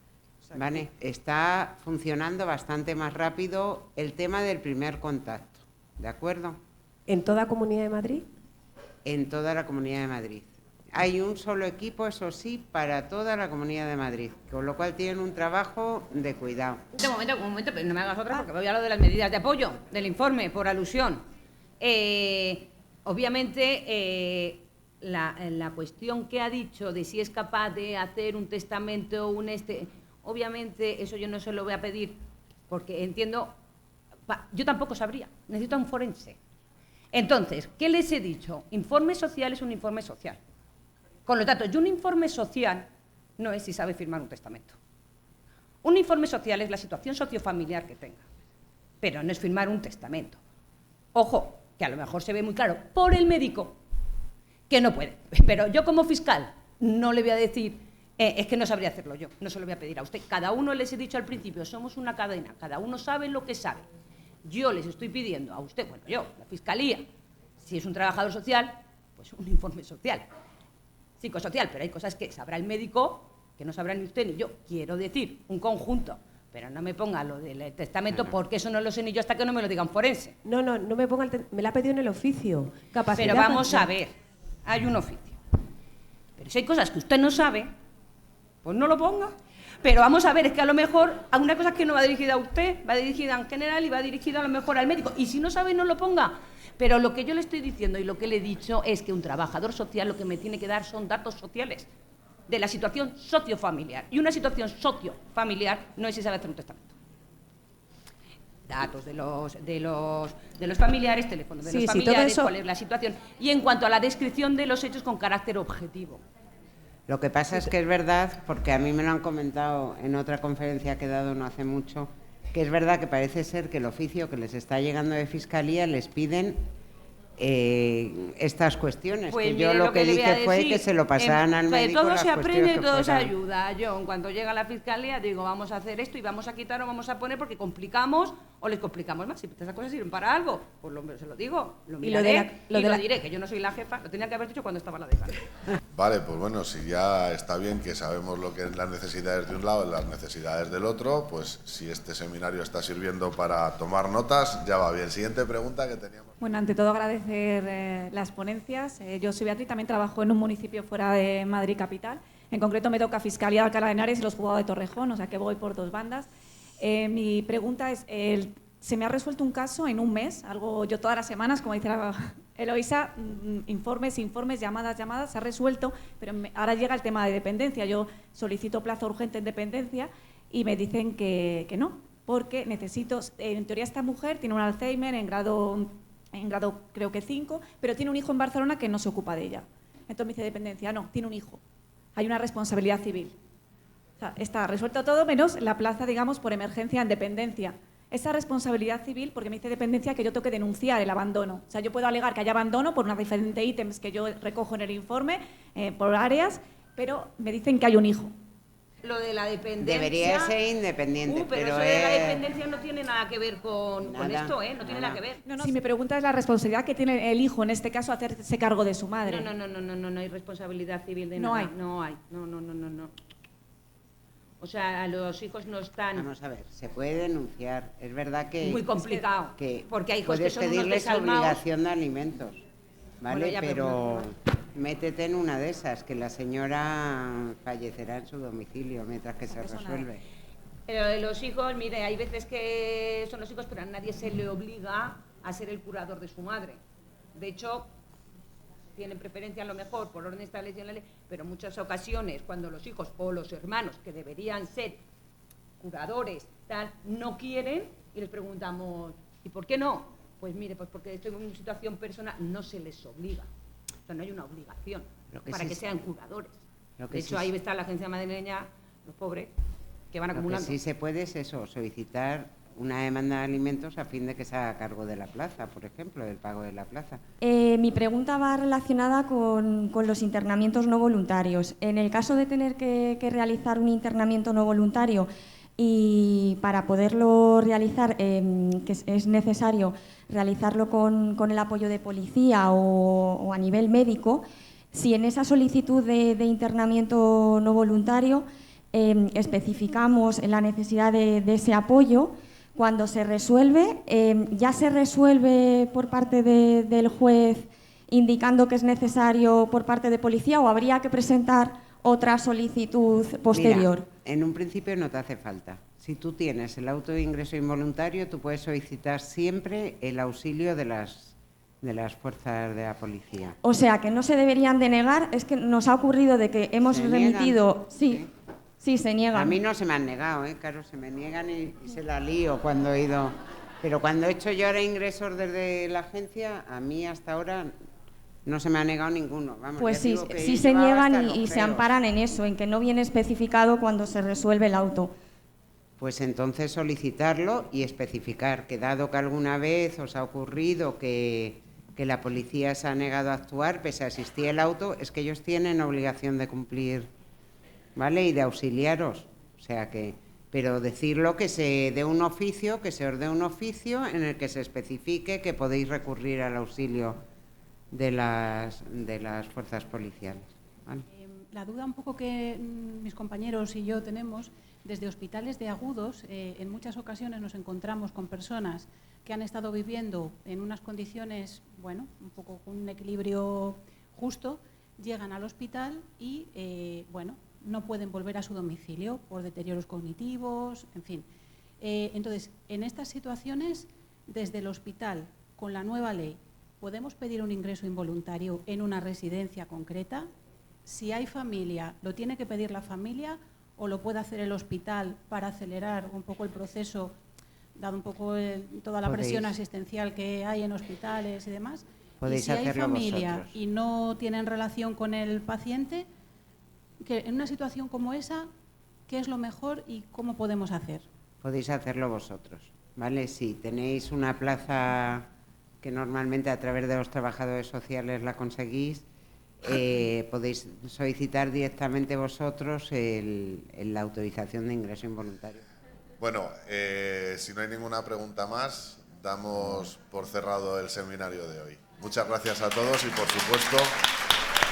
¿Vale? Está funcionando bastante más rápido el tema del primer contacto, ¿de acuerdo? ¿En toda Comunidad de Madrid? En toda la Comunidad de Madrid. Hay un solo equipo, eso sí, para toda la Comunidad de Madrid, con lo cual tienen un trabajo de cuidado. Un momento, pero no me hagas otra porque voy a hablar de las medidas de apoyo, del informe, por alusión. Obviamente, la cuestión que ha dicho de si es capaz de hacer un testamento, obviamente eso yo no se lo voy a pedir porque entiendo, yo tampoco sabría, necesito a un forense. Entonces, ¿qué les he dicho? Informe social es un informe social. Con lo tanto, yo un informe social no es si sabe firmar un testamento. Un informe social es la situación sociofamiliar que tenga, pero no es firmar un testamento. Ojo, que a lo mejor se ve muy claro por el médico que no puede, pero yo como fiscal no le voy a decir, es que no sabría hacerlo yo, no se lo voy a pedir a usted. Cada uno, les he dicho al principio, somos una cadena, cada uno sabe lo que sabe. Yo les estoy pidiendo a usted, bueno, yo, la Fiscalía, si es un trabajador social, pues un informe social, psicosocial, pero hay cosas que sabrá el médico, que no sabrá ni usted ni yo. Quiero decir, un conjunto, pero no me ponga lo del testamento, porque eso no lo sé ni yo hasta que no me lo diga un forense. No me ponga me la ha pedido en el oficio. Capacidad. Pero vamos a ver, hay un oficio. Pero si hay cosas que usted no sabe, pues no lo ponga. Pero vamos a ver, es que a lo mejor alguna cosa que no va dirigida a usted, va dirigida en general y va dirigida a lo mejor al médico. Y si no sabe, no lo ponga. Pero lo que yo le estoy diciendo y lo que le he dicho es que un trabajador social lo que me tiene que dar son datos sociales de la situación sociofamiliar. Y una situación sociofamiliar no es si sabe hacer un testamento. Datos de los familiares, teléfonos de los familiares, cuál es la situación. Y en cuanto a la descripción de los hechos con carácter objetivo. Lo que pasa es que es verdad, porque a mí me lo han comentado en otra conferencia que he dado no hace mucho, que es verdad que parece ser que el oficio que les está llegando de Fiscalía les piden estas cuestiones. Pues que yo lo que dije fue que se lo pasaran al médico. Todo se aprende y todo se fueran. ayuda. Yo, en cuanto llega la Fiscalía, digo, vamos a hacer esto y vamos a quitar o vamos a poner porque complicamos o les complicamos más. Si estas cosas sirven para algo, pues se lo digo, lo miraré y lo diré, que yo no soy la jefa, lo tenía que haber dicho cuando estaba la decana. Vale, pues bueno, si ya está bien que sabemos lo que es las necesidades de un lado y las necesidades del otro, pues si este seminario está sirviendo para tomar notas, ya va bien. Siguiente pregunta que teníamos. Bueno, ante todo agradecer las ponencias. Yo soy Beatriz, también trabajo en un municipio fuera de Madrid capital. En concreto me toca Fiscalía de Alcalá de Henares y los juzgados de Torrejón, o sea que voy por dos bandas. Mi pregunta es, se me ha resuelto un caso en un mes, algo yo todas las semanas, como dice la Eloisa, informes, llamadas, se ha resuelto, pero ahora llega el tema de dependencia. Yo solicito plazo urgente en dependencia y me dicen que no, porque necesito, en teoría esta mujer tiene un Alzheimer en grado creo que 5, pero tiene un hijo en Barcelona que no se ocupa de ella. Entonces me dice dependencia, no, tiene un hijo. Hay una responsabilidad civil. O sea, está resuelto todo menos la plaza, digamos, por emergencia en dependencia. Esa responsabilidad civil, porque me dice dependencia que yo tengo que denunciar el abandono. O sea, yo puedo alegar que haya abandono por unos diferentes ítems que yo recojo en el informe, por áreas, pero me dicen que hay un hijo. Lo de la dependencia... Debería ser independiente, pero eso de la dependencia no tiene nada que ver con esto, ¿eh? No tiene nada que ver. No, si mi pregunta es la responsabilidad que tiene el hijo, en este caso, hacerse cargo de su madre. No hay responsabilidad civil de No nada. hay. No. O sea, los hijos no están... Vamos a ver, se puede denunciar. Es verdad que... Muy complicado, que porque hay hijos que puedes son unos pedirles desalmados. obligación de alimentos, ¿vale? Bueno, ya, pero métete en una de esas, que la señora fallecerá en su domicilio mientras que se resuelve. Pero de los hijos, mire, hay veces que son los hijos, pero a nadie se le obliga a ser el curador de su madre. De hecho, tienen preferencia a lo mejor por orden establecido en la ley, pero en muchas ocasiones cuando los hijos o los hermanos, que deberían ser curadores, tal, no quieren, y les preguntamos, ¿y por qué no? Pues mire, pues porque estoy en una situación personal, no se les obliga. O sea, no hay una obligación para que sean curadores. De hecho, ahí está la agencia madrileña, los pobres, que van acumulando. Lo que sí se puede es eso, solicitar una demanda de alimentos a fin de que se haga cargo de la plaza, por ejemplo, del pago de la plaza. Mi pregunta va relacionada con los internamientos no voluntarios. En el caso de tener que realizar un internamiento no voluntario y para poderlo realizar, que es necesario realizarlo con el apoyo de policía o a nivel médico, si en esa solicitud de internamiento no voluntario especificamos la necesidad de ese apoyo, cuando se resuelve, ¿ya se resuelve por parte del juez indicando que es necesario por parte de policía o habría que presentar otra solicitud posterior? Mira, en un principio no te hace falta. Si tú tienes el auto de ingreso involuntario, tú puedes solicitar siempre el auxilio de las fuerzas de la policía. O sea, que no se deberían denegar. Es que nos ha ocurrido de que hemos remitido... Sí, se niegan. A mí no se me han negado, claro, se me niegan y se la lío cuando he ido. Pero cuando he hecho yo ahora ingresos desde la agencia, a mí hasta ahora no se me ha negado ninguno. Vamos, pues sí se niegan y se amparan en eso, en que no viene especificado cuando se resuelve el auto. Pues entonces solicitarlo y especificar que dado que alguna vez os ha ocurrido que la policía se ha negado a actuar pese a existir el auto, es que ellos tienen obligación de cumplir, ¿vale? Y de auxiliaros, o sea que, pero decirlo que se dé un oficio, que se os dé un oficio en el que se especifique que podéis recurrir al auxilio de las fuerzas policiales, ¿vale? La duda un poco que mis compañeros y yo tenemos, desde hospitales de agudos, en muchas ocasiones nos encontramos con personas que han estado viviendo en unas condiciones, bueno, un poco con un equilibrio justo, llegan al hospital y, bueno, no pueden volver a su domicilio por deterioros cognitivos, en fin. Entonces, en estas situaciones, desde el hospital, con la nueva ley, ¿podemos pedir un ingreso involuntario en una residencia concreta? Si hay familia, ¿lo tiene que pedir la familia o lo puede hacer el hospital para acelerar un poco el proceso, dado un poco toda la presión asistencial que hay en hospitales y demás? Y si hay familia vosotros y no tienen relación con el paciente, que en una situación como esa, ¿qué es lo mejor y cómo podemos hacer? Podéis hacerlo vosotros, ¿vale? Si tenéis una plaza que normalmente a través de los trabajadores sociales la conseguís, podéis solicitar directamente vosotros la autorización de ingreso involuntario. Bueno, si no hay ninguna pregunta más, damos por cerrado el seminario de hoy. Muchas gracias a todos y, por supuesto,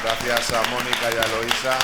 gracias a Mónica y a Eloísa.